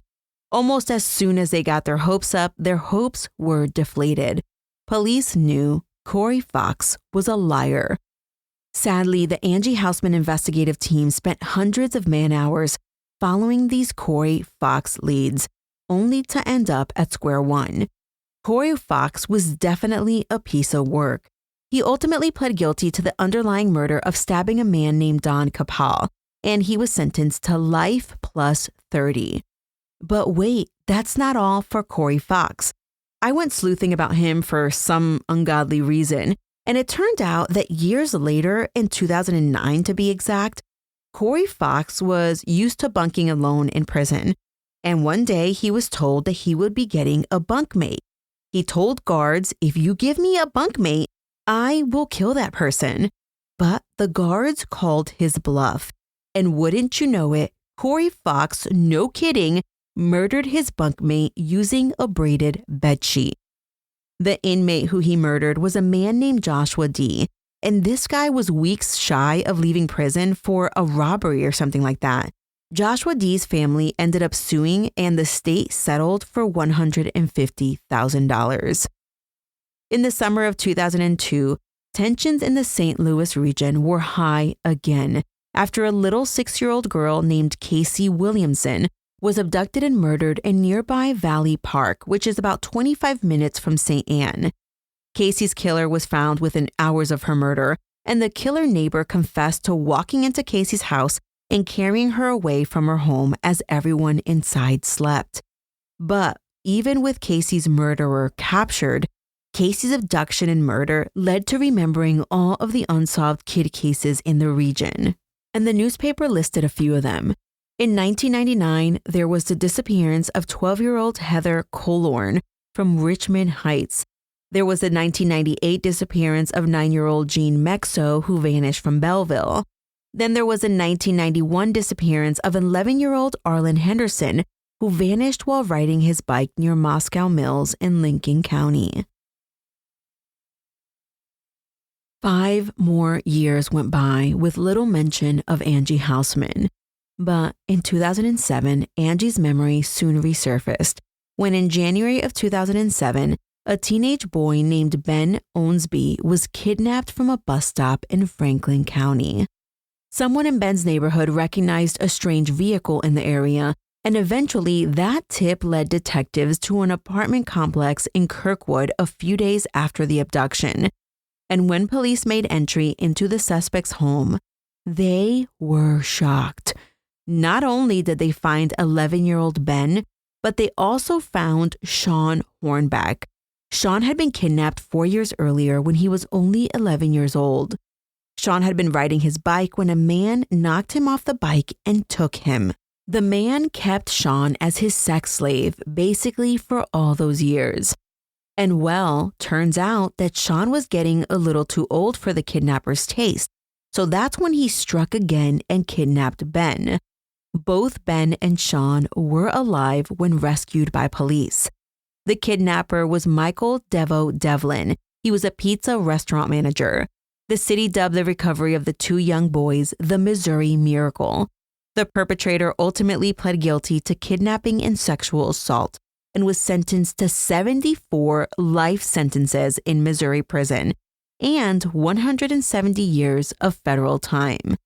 Almost as soon as they got their hopes up, their hopes were deflated. Police knew Corey Fox was a liar. Sadly, the Angie Housman investigative team spent hundreds of man-hours following these Corey Fox leads, only to end up at square one. Corey Fox was definitely a piece of work. He ultimately pled guilty to the underlying murder of stabbing a man named Don Capal, and he was sentenced to life plus 30. But wait, that's not all for Corey Fox. I went sleuthing about him for some ungodly reason, and it turned out that years later, in 2009 to be exact, Corey Fox was used to bunking alone in prison, and one day he was told that he would be getting a bunkmate. He told guards, "If you give me a bunkmate, I will kill that person." But the guards called his bluff, and wouldn't you know it, Corey Fox, no kidding, murdered his bunkmate using a braided bedsheet. The inmate who he murdered was a man named Joshua D., and this guy was weeks shy of leaving prison for a robbery or something like that. Joshua D.'s family ended up suing, and the state settled for $150,000. In the summer of 2002, tensions in the St. Louis region were high again after a little 6-year-old girl named Casey Williamson was abducted and murdered in nearby Valley Park, which is about 25 minutes from St. Anne. Casey's killer was found within hours of her murder, and the killer neighbor confessed to walking into Casey's house and carrying her away from her home as everyone inside slept. But even with Casey's murderer captured, Casey's abduction and murder led to remembering all of the unsolved kid cases in the region, and the newspaper listed a few of them. In 1999, there was the disappearance of 12-year-old Heather Colorn from Richmond Heights. There was the 1998 disappearance of 9-year-old Jean Mexo, who vanished from Belleville. Then there was the 1991 disappearance of 11-year-old Arlen Henderson, who vanished while riding his bike near Moscow Mills in Lincoln County. 5 more years went by with little mention of Angie Housman. But in 2007, Angie's memory soon resurfaced when in January of 2007, a teenage boy named Ben Owensby was kidnapped from a bus stop in Franklin County. Someone in Ben's neighborhood recognized a strange vehicle in the area, and eventually that tip led detectives to an apartment complex in Kirkwood a few days after the abduction. And when police made entry into the suspect's home, they were shocked. Not only did they find 11-year-old Ben, but they also found Sean Hornbeck. Sean had been kidnapped 4 years earlier when he was only 11 years old. Sean had been riding his bike when a man knocked him off the bike and took him. The man kept Sean as his sex slave basically for all those years. And well, turns out that Sean was getting a little too old for the kidnapper's taste. So that's when he struck again and kidnapped Ben. Both Ben and Sean were alive when rescued by police. The kidnapper was Michael Devo Devlin. He was a pizza restaurant manager. The city dubbed the recovery of the 2 young boys the Missouri Miracle. The perpetrator ultimately pled guilty to kidnapping and sexual assault and was sentenced to 74 life sentences in Missouri prison and 170 years of federal time.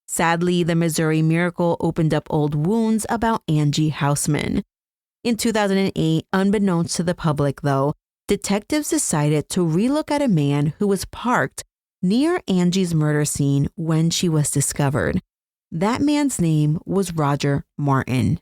Sadly, the Missouri Miracle opened up old wounds about Angie Housman. In 2008, unbeknownst to the public though, detectives decided to relook at a man who was parked near Angie's murder scene when she was discovered. That man's name was Roger Martin.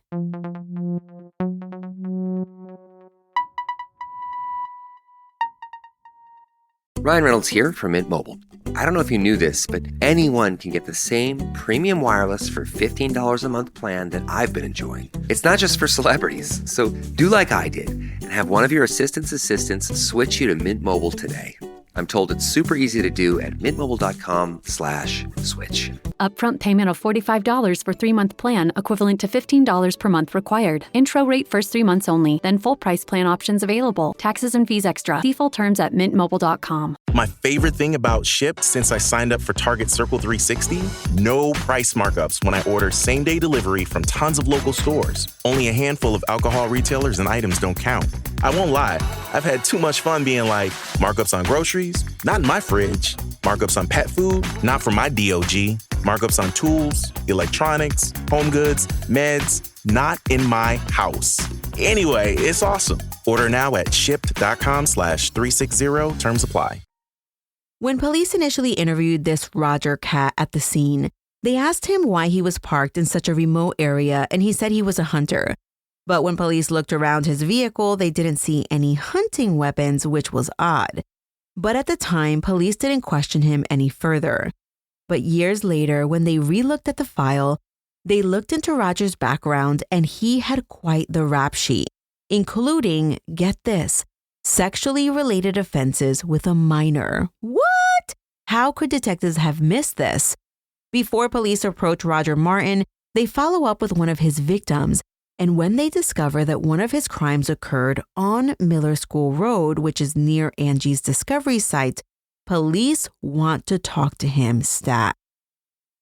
Ryan Reynolds here from Mint Mobile. I don't know if you knew this, but anyone can get the same premium wireless for $15 a month plan that I've been enjoying. It's not just for celebrities. So do like I did and have one of your assistants switch you to Mint Mobile today. I'm told it's super easy to do at mintmobile.com/switch. Upfront payment of $45 for 3-month plan, equivalent to $15 per month required. Intro rate first 3 months only, then full price plan options available. Taxes and fees extra. See full terms at mintmobile.com. My favorite thing about Shipt since I signed up for Target Circle 360? No price markups when I order same-day delivery from tons of local stores. Only a handful of alcohol retailers and items don't count. I won't lie, I've had too much fun being like, markups on groceries? Not in my fridge. Markups on pet food? Not for my DOG. Markups on tools, electronics, home goods, meds? Not in my house. Anyway, it's awesome. Order now at shipt.com/360. Terms apply. When police initially interviewed this Roger cat at the scene, they asked him why he was parked in such a remote area, and he said he was a hunter. But when police looked around his vehicle, they didn't see any hunting weapons, which was odd. But at the time, police didn't question him any further. But years later, when they re-looked at the file, they looked into Roger's background and he had quite the rap sheet, including, get this, sexually related offenses with a minor. What? How could detectives have missed this? Before police approach Roger Martin, they follow up with one of his victims, and when they discover that one of his crimes occurred on Miller School Road, which is near Angie's discovery site, police want to talk to him stat.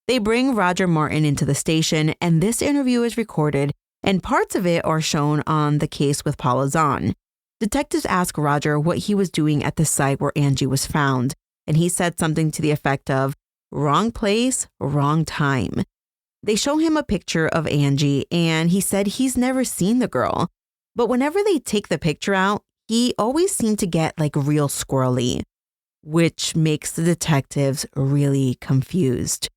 They bring Roger Martin into the station, and this interview is recorded, and parts of it are shown on The Case with Paula Zahn. Detectives ask Roger what he was doing at the site where Angie was found, and he said something to the effect of, "Wrong place, wrong time." They show him a picture of Angie, and he said he's never seen the girl. But whenever they take the picture out, he always seemed to get like real squirrely, which makes the detectives really confused.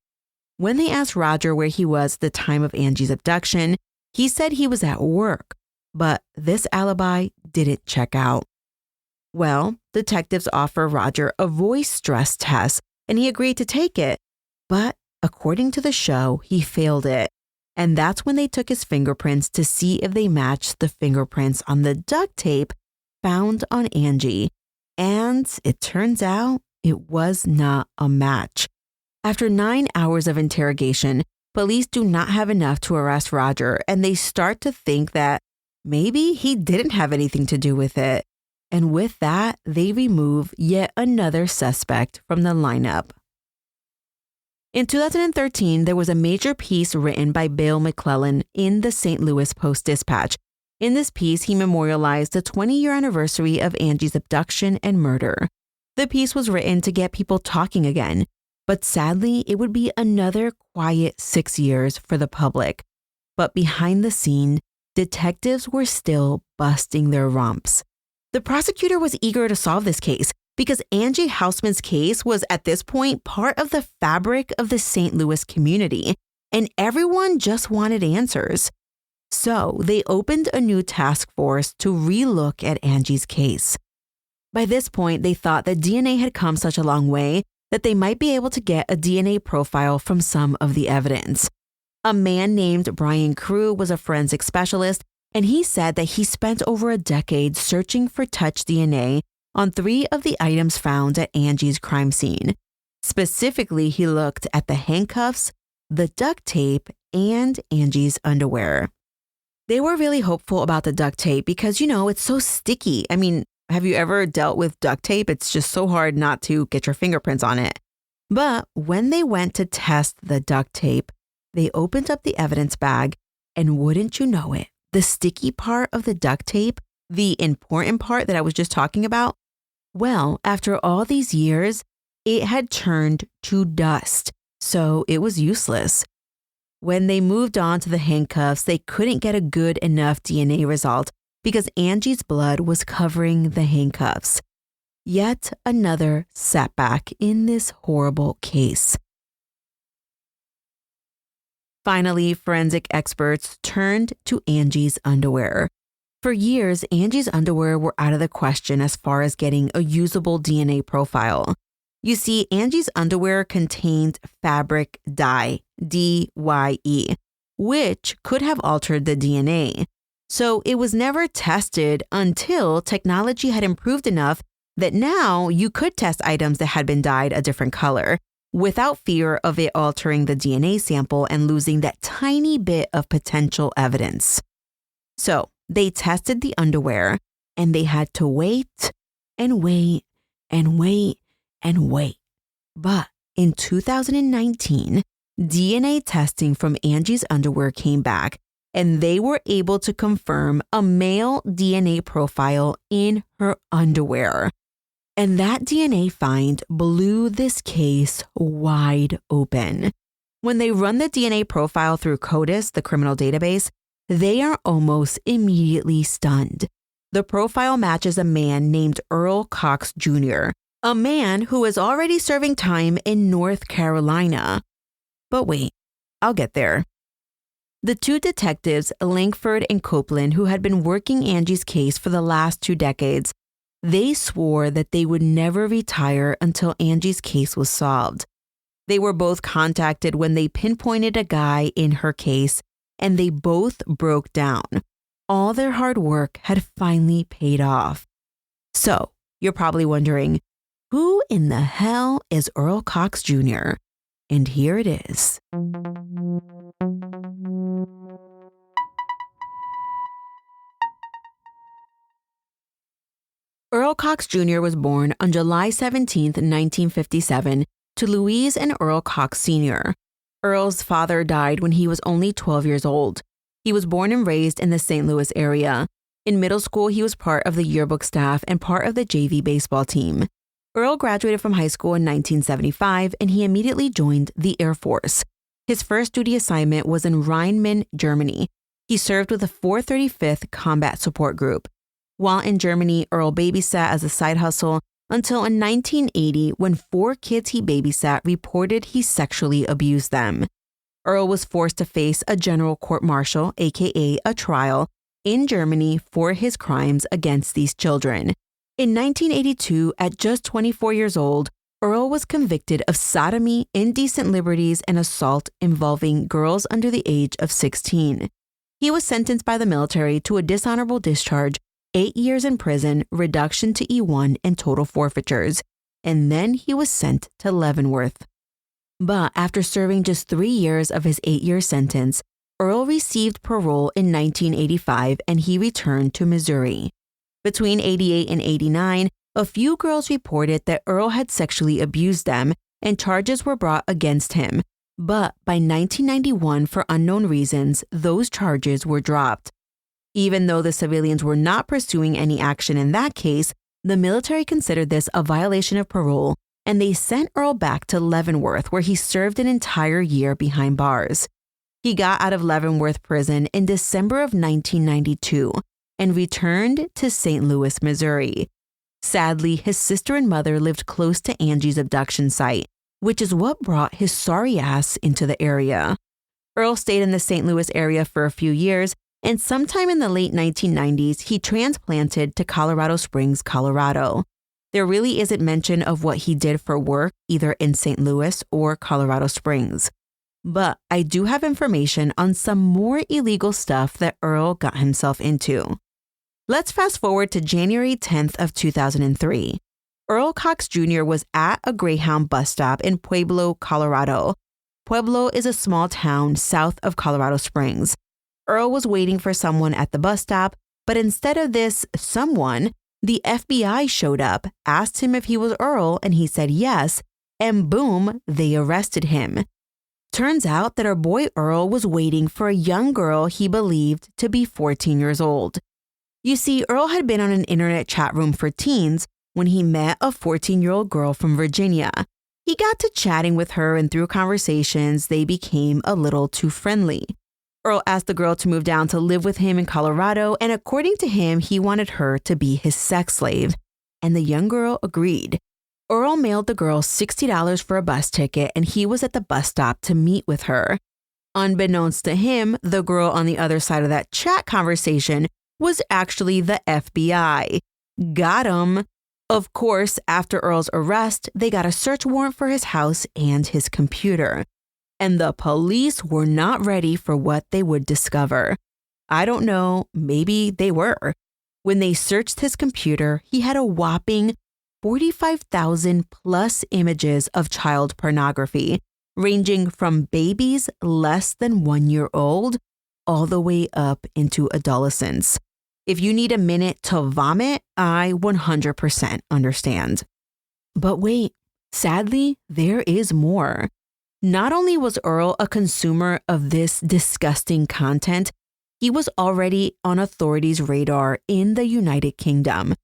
When they asked Roger where he was at the time of Angie's abduction, he said he was at work, but this alibi didn't check out. Well, detectives offer Roger a voice stress test, and he agreed to take it. But according to the show, he failed it. And that's when they took his fingerprints to see if they matched the fingerprints on the duct tape found on Angie. And it turns out it was not a match. After 9 hours of interrogation, police do not have enough to arrest Roger, and they start to think that maybe he didn't have anything to do with it. And with that, they remove yet another suspect from the lineup. In 2013, there was a major piece written by Bill McClellan in the St. Louis Post-Dispatch. In this piece, he memorialized the 20-year anniversary of Angie's abduction and murder. The piece was written to get people talking again, but sadly, it would be another quiet 6 years for the public. But behind the scene, detectives were still busting their rumps. The prosecutor was eager to solve this case because Angie Housman's case was at this point part of the fabric of the St. Louis community, and everyone just wanted answers. So they opened a new task force to relook at Angie's case. By this point, they thought that DNA had come such a long way that they might be able to get a DNA profile from some of the evidence. A man named Brian Crew was a forensic specialist, and he said that he spent over a decade searching for touch DNA on 3 of the items found at Angie's crime scene. Specifically, he looked at the handcuffs, the duct tape, and Angie's underwear. They were really hopeful about the duct tape because, it's so sticky. I mean, have you ever dealt with duct tape? It's just so hard not to get your fingerprints on it. But when they went to test the duct tape, they opened up the evidence bag, and wouldn't you know it, the sticky part of the duct tape, the important part that I was just talking about, well, after all these years, it had turned to dust, so it was useless. When they moved on to the handcuffs, they couldn't get a good enough DNA result because Angie's blood was covering the handcuffs. Yet another setback in this horrible case. Finally, forensic experts turned to Angie's underwear. For years, Angie's underwear were out of the question as far as getting a usable DNA profile. You see, Angie's underwear contained fabric dye, D-Y-E, which could have altered the DNA. So it was never tested until technology had improved enough that now you could test items that had been dyed a different color without fear of it altering the DNA sample and losing that tiny bit of potential evidence. So they tested the underwear, and they had to wait and wait and wait and wait. But in 2019, DNA testing from Angie's underwear came back, and they were able to confirm a male DNA profile in her underwear. And that DNA find blew this case wide open. When they run the DNA profile through CODIS, the criminal database, they are almost immediately stunned. The profile matches a man named Earl Cox Jr., a man who is already serving time in North Carolina. But wait, I'll get there. The 2 detectives, Langford and Copeland, who had been working Angie's case for the last 2 decades, they swore that they would never retire until Angie's case was solved. They were both contacted when they pinpointed a guy in her case, and they both broke down. All their hard work had finally paid off. So, you're probably wondering, who in the hell is Earl Cox Jr.? And here it is. Earl Cox Jr. was born on July 17, 1957, to Louise and Earl Cox Sr. Earl's father died when he was only 12 years old. He was born and raised in the St. Louis area. In middle school, he was part of the yearbook staff and part of the JV baseball team. Earl graduated from high school in 1975, and he immediately joined the Air Force. His first duty assignment was in Rhineland, Germany. He served with the 435th Combat Support Group. While in Germany, Earl babysat as a side hustle until in 1980 when 4 kids he babysat reported he sexually abused them. Earl was forced to face a general court-martial, aka a trial, in Germany for his crimes against these children. In 1982, at just 24 years old, Earl was convicted of sodomy, indecent liberties, and assault involving girls under the age of 16. He was sentenced by the military to a dishonorable discharge, 8 years in prison, reduction to E1, and total forfeitures, and then he was sent to Leavenworth. But after serving just 3 years of his 8-year sentence, Earl received parole in 1985 and he returned to Missouri. Between 88 and 89, a few girls reported that Earl had sexually abused them and charges were brought against him. But by 1991, for unknown reasons, those charges were dropped. Even though the civilians were not pursuing any action in that case, the military considered this a violation of parole, and they sent Earl back to Leavenworth, where he served an entire year behind bars. He got out of Leavenworth prison in December of 1992 and returned to St. Louis, Missouri. Sadly, his sister and mother lived close to Angie's abduction site, which is what brought his sorry ass into the area. Earl stayed in the St. Louis area for a few years, and sometime in the late 1990s, he transplanted to Colorado Springs, Colorado. There really isn't mention of what he did for work either in St. Louis or Colorado Springs. But I do have information on some more illegal stuff that Earl got himself into. Let's fast forward to January 10th of 2003. Earl Cox Jr. was at a Greyhound bus stop in Pueblo, Colorado. Pueblo is a small town south of Colorado Springs. Earl was waiting for someone at the bus stop, but instead of this someone, the FBI showed up, asked him if he was Earl, and he said yes, and boom, they arrested him. Turns out that our boy Earl was waiting for a young girl he believed to be 14 years old. You see, Earl had been on an internet chat room for teens when he met a 14-year-old girl from Virginia. He got to chatting with her, and through conversations, they became a little too friendly. Earl asked the girl to move down to live with him in Colorado, and according to him, he wanted her to be his sex slave, and the young girl agreed. Earl mailed the girl $60 for a bus ticket, and he was at the bus stop to meet with her. Unbeknownst to him, the girl on the other side of that chat conversation was actually the FBI. Got him. Of course, after Earl's arrest, they got a search warrant for his house and his computer. And the police were not ready for what they would discover. I don't know, maybe they were. When they searched his computer, he had a whopping 45,000 plus images of child pornography, ranging from babies less than 1 year old all the way up into adolescents. If you need a minute to vomit, I 100% understand. But wait, sadly, there is more. Not only was Earl a consumer of this disgusting content, he was already on authorities' radar in the United Kingdom.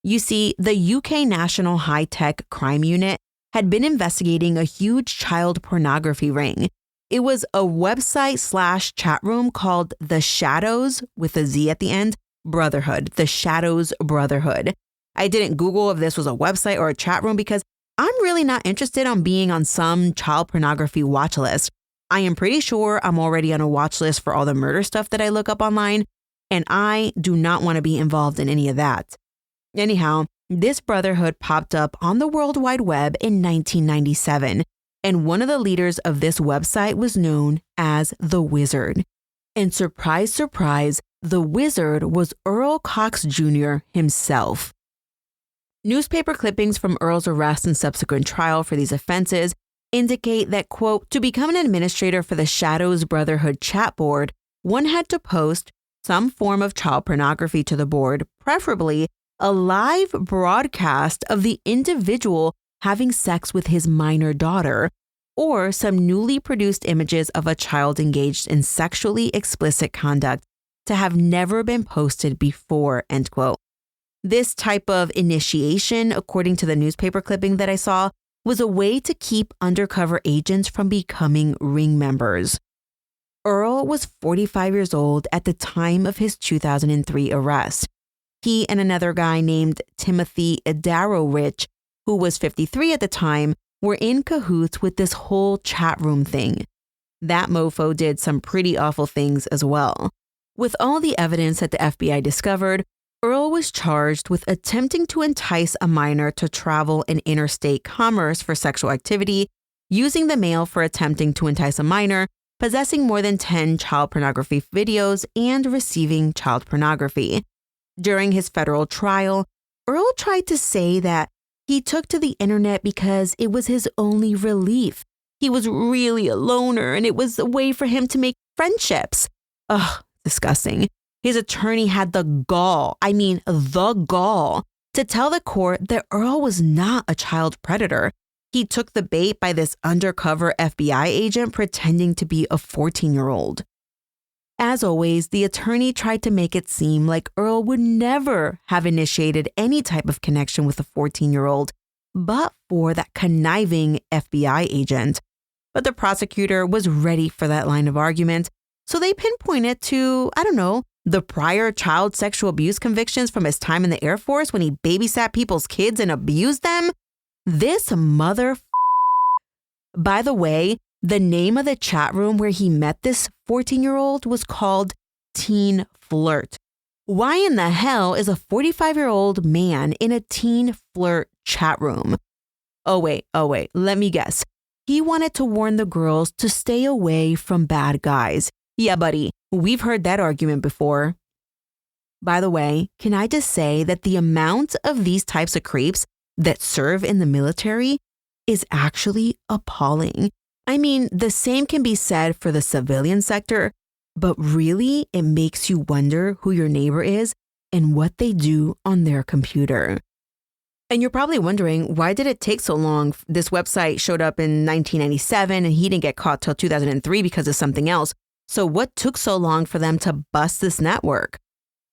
You see, the UK National High-Tech Crime Unit had been investigating a huge child pornography ring. It was a website/chat room called The Shadows, with a Z at the end, Brotherhood, The Shadows Brotherhood. I didn't Google if this was a website or a chat room because I'm really not interested on being on some child pornography watch list. I am pretty sure I'm already on a watch list for all the murder stuff that I look up online, and I do not want to be involved in any of that. Anyhow, this brotherhood popped up on the World Wide Web in 1997, and one of the leaders of this website was known as the Wizard. And surprise, surprise, the Wizard was Earl Cox Jr. himself. Newspaper clippings from Earl's arrest and subsequent trial for these offenses indicate that, quote, to become an administrator for the Shadows Brotherhood chat board, one had to post some form of child pornography to the board, preferably a live broadcast of the individual having sex with his minor daughter, or some newly produced images of a child engaged in sexually explicit conduct to have never been posted before, end quote. This type of initiation, according to the newspaper clipping that I saw, was a way to keep undercover agents from becoming ring members. Earl was 45 years old at the time of his 2003 arrest. He and another guy named Timothy Darrow-Rich, who was 53 at the time, were in cahoots with this whole chat room thing. That mofo did some pretty awful things as well. With all the evidence that the FBI discovered, Earl was charged with attempting to entice a minor to travel in interstate commerce for sexual activity, using the mail for attempting to entice a minor, possessing more than 10 child pornography videos, and receiving child pornography. During his federal trial, Earl tried to say that he took to the internet because it was his only relief. He was really a loner and it was a way for him to make friendships. Ugh, disgusting. His attorney had the gall, to tell the court that Earl was not a child predator. He took the bait by this undercover FBI agent pretending to be a 14-year-old. As always, the attorney tried to make it seem like Earl would never have initiated any type of connection with a 14-year-old, but for that conniving FBI agent. But the prosecutor was ready for that line of argument, so they pinpointed to, the prior child sexual abuse convictions from his time in the Air Force when he babysat people's kids and abused them. This By the way, the name of the chat room where he met this 14-year-old was called Teen Flirt. Why in the hell is a 45-year-old man in a teen flirt chat room? Oh wait, let me guess. He wanted to warn the girls to stay away from bad guys. Yeah, buddy, we've heard that argument before. By the way, can I just say that the amount of these types of creeps that serve in the military is actually appalling. I mean, the same can be said for the civilian sector, but really it makes you wonder who your neighbor is and what they do on their computer. And you're probably wondering, why did it take so long? This website showed up in 1997 and he didn't get caught till 2003 because of something else. So what took so long for them to bust this network?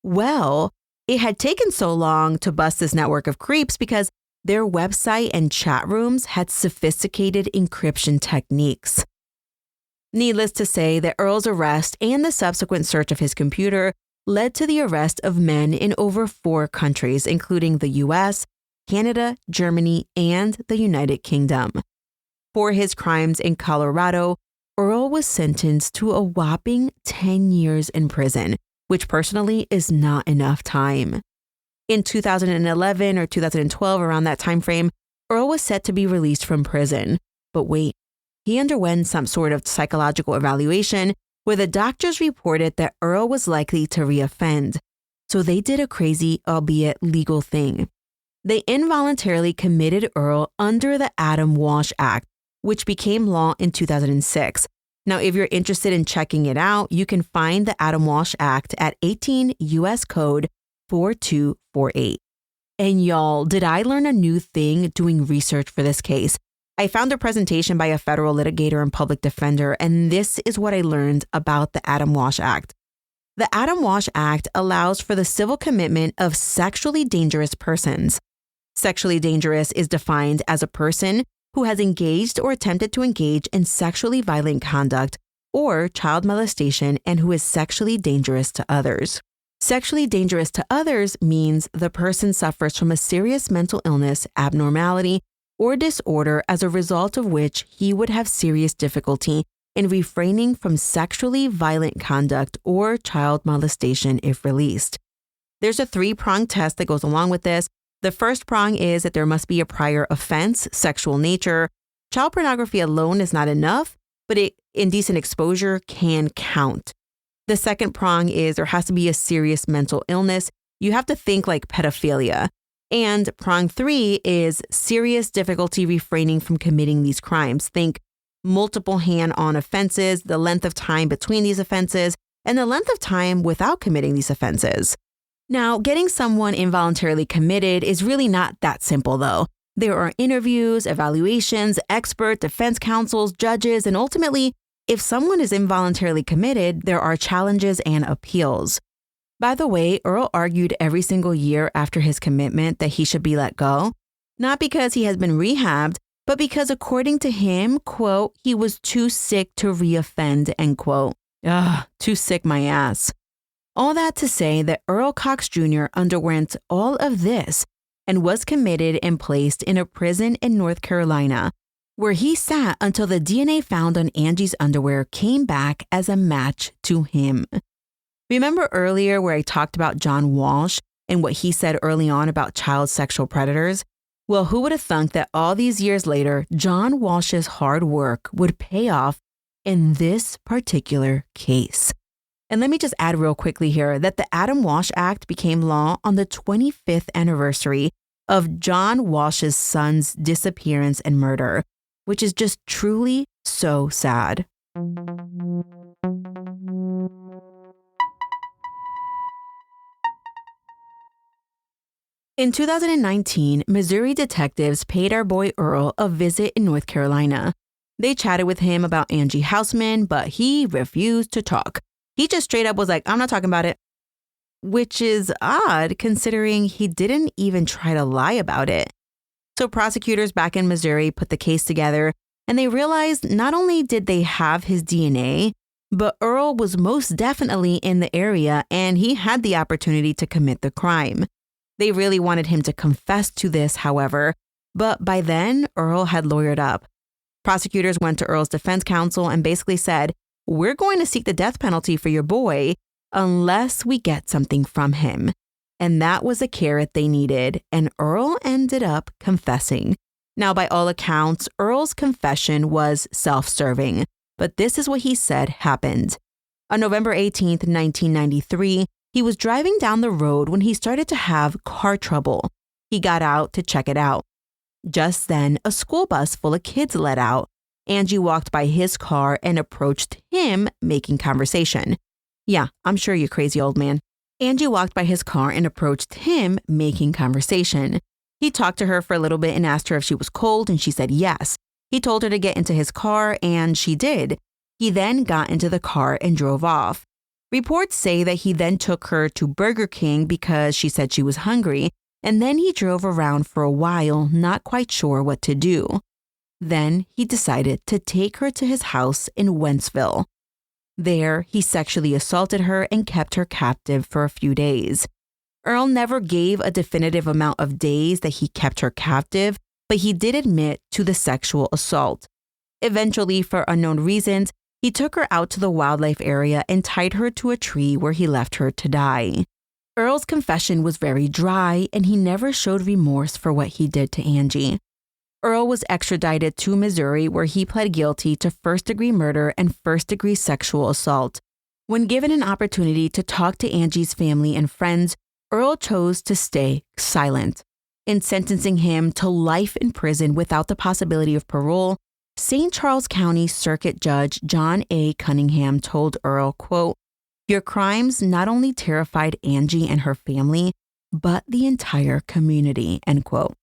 Well, it had taken so long to bust this network of creeps because their website and chat rooms had sophisticated encryption techniques. Needless to say that Earl's arrest and the subsequent search of his computer led to the arrest of men in over 4 countries, including the US, Canada, Germany, and the United Kingdom. For his crimes in Colorado, Earl was sentenced to a whopping 10 years in prison, which personally is not enough time. In 2011 or 2012, around that time frame, Earl was set to be released from prison. But wait, he underwent some sort of psychological evaluation where the doctors reported that Earl was likely to reoffend. So they did a crazy, albeit legal thing. They involuntarily committed Earl under the Adam Walsh Act, which became law in 2006. Now, if you're interested in checking it out, you can find the Adam Walsh Act at 18 U.S. Code 4248. And y'all, did I learn a new thing doing research for this case? I found a presentation by a federal litigator and public defender, and this is what I learned about the Adam Walsh Act. The Adam Walsh Act allows for the civil commitment of sexually dangerous persons. Sexually dangerous is defined as a person who has engaged or attempted to engage in sexually violent conduct or child molestation and who is sexually dangerous to others. Sexually dangerous to others means the person suffers from a serious mental illness, abnormality, or disorder as a result of which he would have serious difficulty in refraining from sexually violent conduct or child molestation if released. There's a 3-pronged test that goes along with this. The first prong is that there must be a prior offense, sexual nature. Child pornography alone is not enough, but indecent exposure can count. The second prong is there has to be a serious mental illness. You have to think like pedophilia. And prong 3 is serious difficulty refraining from committing these crimes. Think multiple hand-on offenses, the length of time between these offenses, and the length of time without committing these offenses. Now, getting someone involuntarily committed is really not that simple, though. There are interviews, evaluations, expert defense counsels, judges, and ultimately, if someone is involuntarily committed, there are challenges and appeals. By the way, Earl argued every single year after his commitment that he should be let go, not because he has been rehabbed, but because according to him, quote, he was too sick to reoffend, end quote. Ugh, too sick my ass. All that to say that Earl Cox Jr. underwent all of this and was committed and placed in a prison in North Carolina, where he sat until the DNA found on Angie's underwear came back as a match to him. Remember earlier where I talked about John Walsh and what he said early on about child sexual predators? Well, who would have thunk that all these years later, John Walsh's hard work would pay off in this particular case? And let me just add real quickly here that the Adam Walsh Act became law on the 25th anniversary of John Walsh's son's disappearance and murder, which is just truly so sad. In 2019, Missouri detectives paid our boy Earl a visit in North Carolina. They chatted with him about Angie Housman, but he refused to talk. He just straight up was like, I'm not talking about it. Which is odd considering he didn't even try to lie about it. So prosecutors back in Missouri put the case together and they realized not only did they have his DNA, but Earl was most definitely in the area and he had the opportunity to commit the crime. They really wanted him to confess to this, however, but by then, Earl had lawyered up. Prosecutors went to Earl's defense counsel and basically said, we're going to seek the death penalty for your boy unless we get something from him. And that was a carrot they needed, and Earl ended up confessing. Now, by all accounts, Earl's confession was self-serving, but this is what he said happened. On November 18th, 1993, he was driving down the road when he started to have car trouble. He got out to check it out. Just then, a school bus full of kids let out. Angie walked by his car and approached him, making conversation. Yeah, I'm sure you crazy old man. Angie walked by his car and approached him, making conversation. He talked to her for a little bit and asked her if she was cold, and she said yes. He told her to get into his car, and she did. He then got into the car and drove off. Reports say that he then took her to Burger King because she said she was hungry, and then he drove around for a while, not quite sure what to do. Then he decided to take her to his house in Wentzville. There, he sexually assaulted her and kept her captive for a few days. Earl never gave a definitive amount of days that he kept her captive, but he did admit to the sexual assault. Eventually, for unknown reasons, he took her out to the wildlife area and tied her to a tree where he left her to die. Earl's confession was very dry, and he never showed remorse for what he did to Angie. Earl was extradited to Missouri, where he pled guilty to first-degree murder and first-degree sexual assault. When given an opportunity to talk to Angie's family and friends, Earl chose to stay silent. In sentencing him to life in prison without the possibility of parole, St. Charles County Circuit Judge John A. Cunningham told Earl, quote, your crimes not only terrified Angie and her family, but the entire community, end quote.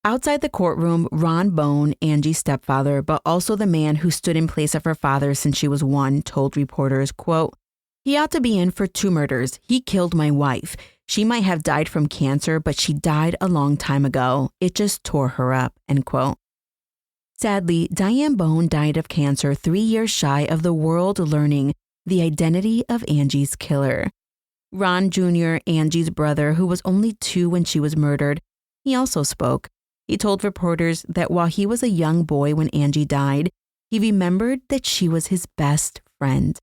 Outside the courtroom, Ron Bone, Angie's stepfather, but also the man who stood in place of her father since she was 1, told reporters, quote, he ought to be in for 2 murders. He killed my wife. She might have died from cancer, but she died a long time ago. It just tore her up, end quote. Sadly, Diane Bone died of cancer 3 years shy of the world learning the identity of Angie's killer. Ron Jr., Angie's brother, who was only 2 when she was murdered, he also spoke. He told reporters that while he was a young boy when Angie died, he remembered that she was his best friend.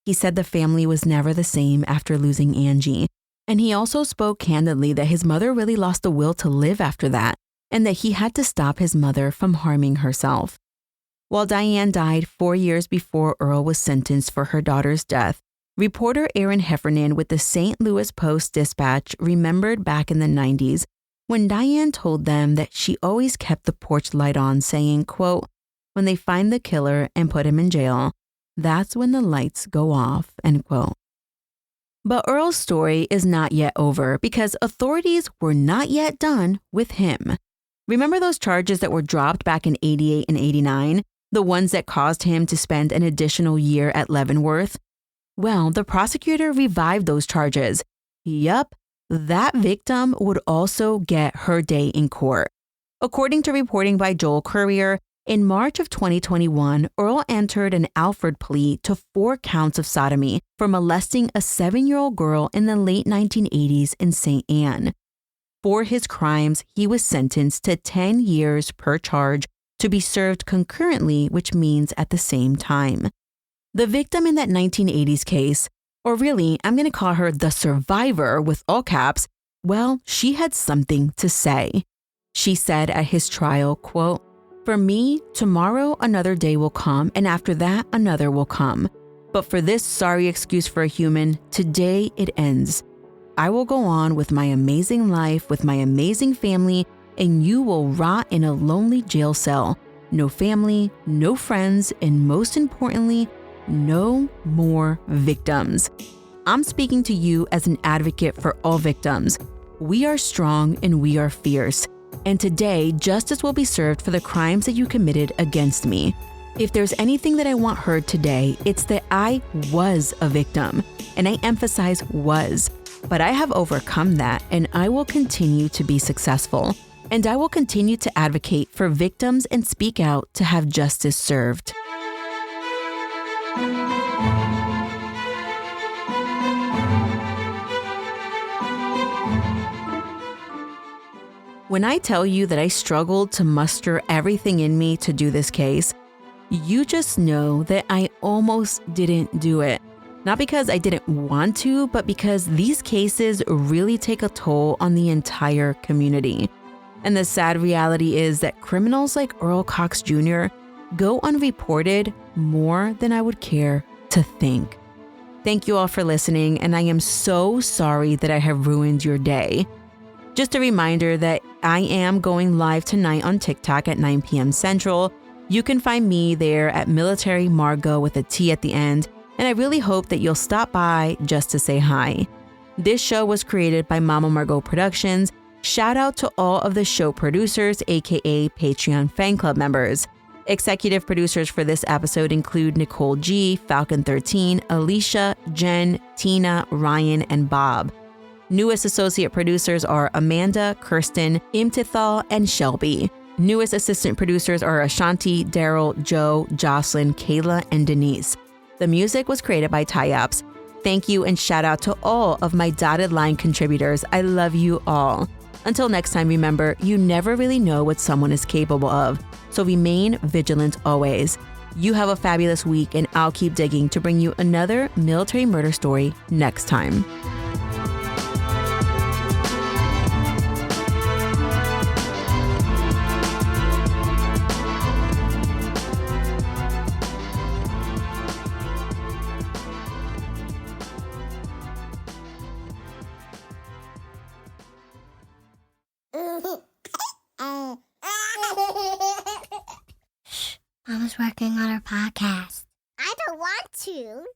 He said the family was never the same after losing Angie, and he also spoke candidly that his mother really lost the will to live after that, and that he had to stop his mother from harming herself. While Diane died 4 years before Earl was sentenced for her daughter's death, reporter Aaron Heffernan with the St. Louis Post-Dispatch remembered back in the 90s when Diane told them that she always kept the porch light on, saying, quote, when they find the killer and put him in jail, that's when the lights go off, end quote. But Earl's story is not yet over because authorities were not yet done with him. Remember those charges that were dropped back in 88 and 89? The ones that caused him to spend an additional year at Leavenworth? Well, the prosecutor revived those charges. Yup, that victim would also get her day in court. According to reporting by Joel Currier, in March of 2021, Earl entered an Alford plea to 4 counts of sodomy for molesting a 7-year-old girl in the late 1980s in St. Anne. For his crimes, he was sentenced to 10 years per charge to be served concurrently, which means at the same time. The victim in that 1980s case, or really, I'm going to call her the survivor with all caps, well, she had something to say. She said at his trial, quote, "For me, tomorrow another day will come, and after that another will come. But for this sorry excuse for a human, today it ends. I will go on with my amazing life, with my amazing family, and you will rot in a lonely jail cell. No family, no friends, and most importantly, no more victims. I'm speaking to you as an advocate for all victims. We are strong and we are fierce. And today, justice will be served for the crimes that you committed against me. If there's anything that I want heard today, it's that I was a victim. And I emphasize was. But I have overcome that, and I will continue to be successful. And I will continue to advocate for victims and speak out to have justice served." When I tell you that I struggled to muster everything in me to do this case, you just know that I almost didn't do it. Not because I didn't want to, but because these cases really take a toll on the entire community. And the sad reality is that criminals like Earl Cox Jr. go unreported more than I would care to think. Thank you all for listening, and I am so sorry that I have ruined your day. Just a reminder that I am going live tonight on TikTok at 9 p.m. Central. You can find me there at Military Margot with a T at the end, and I really hope that you'll stop by just to say hi. This show was created by Mama Margot Productions. Shout out to all of the show producers, aka Patreon fan club members. Executive producers for this episode include Nicole G, Falcon13, Alicia, Jen, Tina, Ryan, and Bob. Newest associate producers are Amanda, Kirsten, Imtithal, and Shelby. Newest assistant producers are Ashanti, Daryl, Joe, Jocelyn, Kayla, and Denise. The music was created by Ty-Ups. Thank you and shout out to all of my dotted line contributors. I love you all. Until next time, remember, you never really know what someone is capable of, so remain vigilant always. You have a fabulous week, and I'll keep digging to bring you another military murder story next time. Mama's working on her podcast. I don't want to.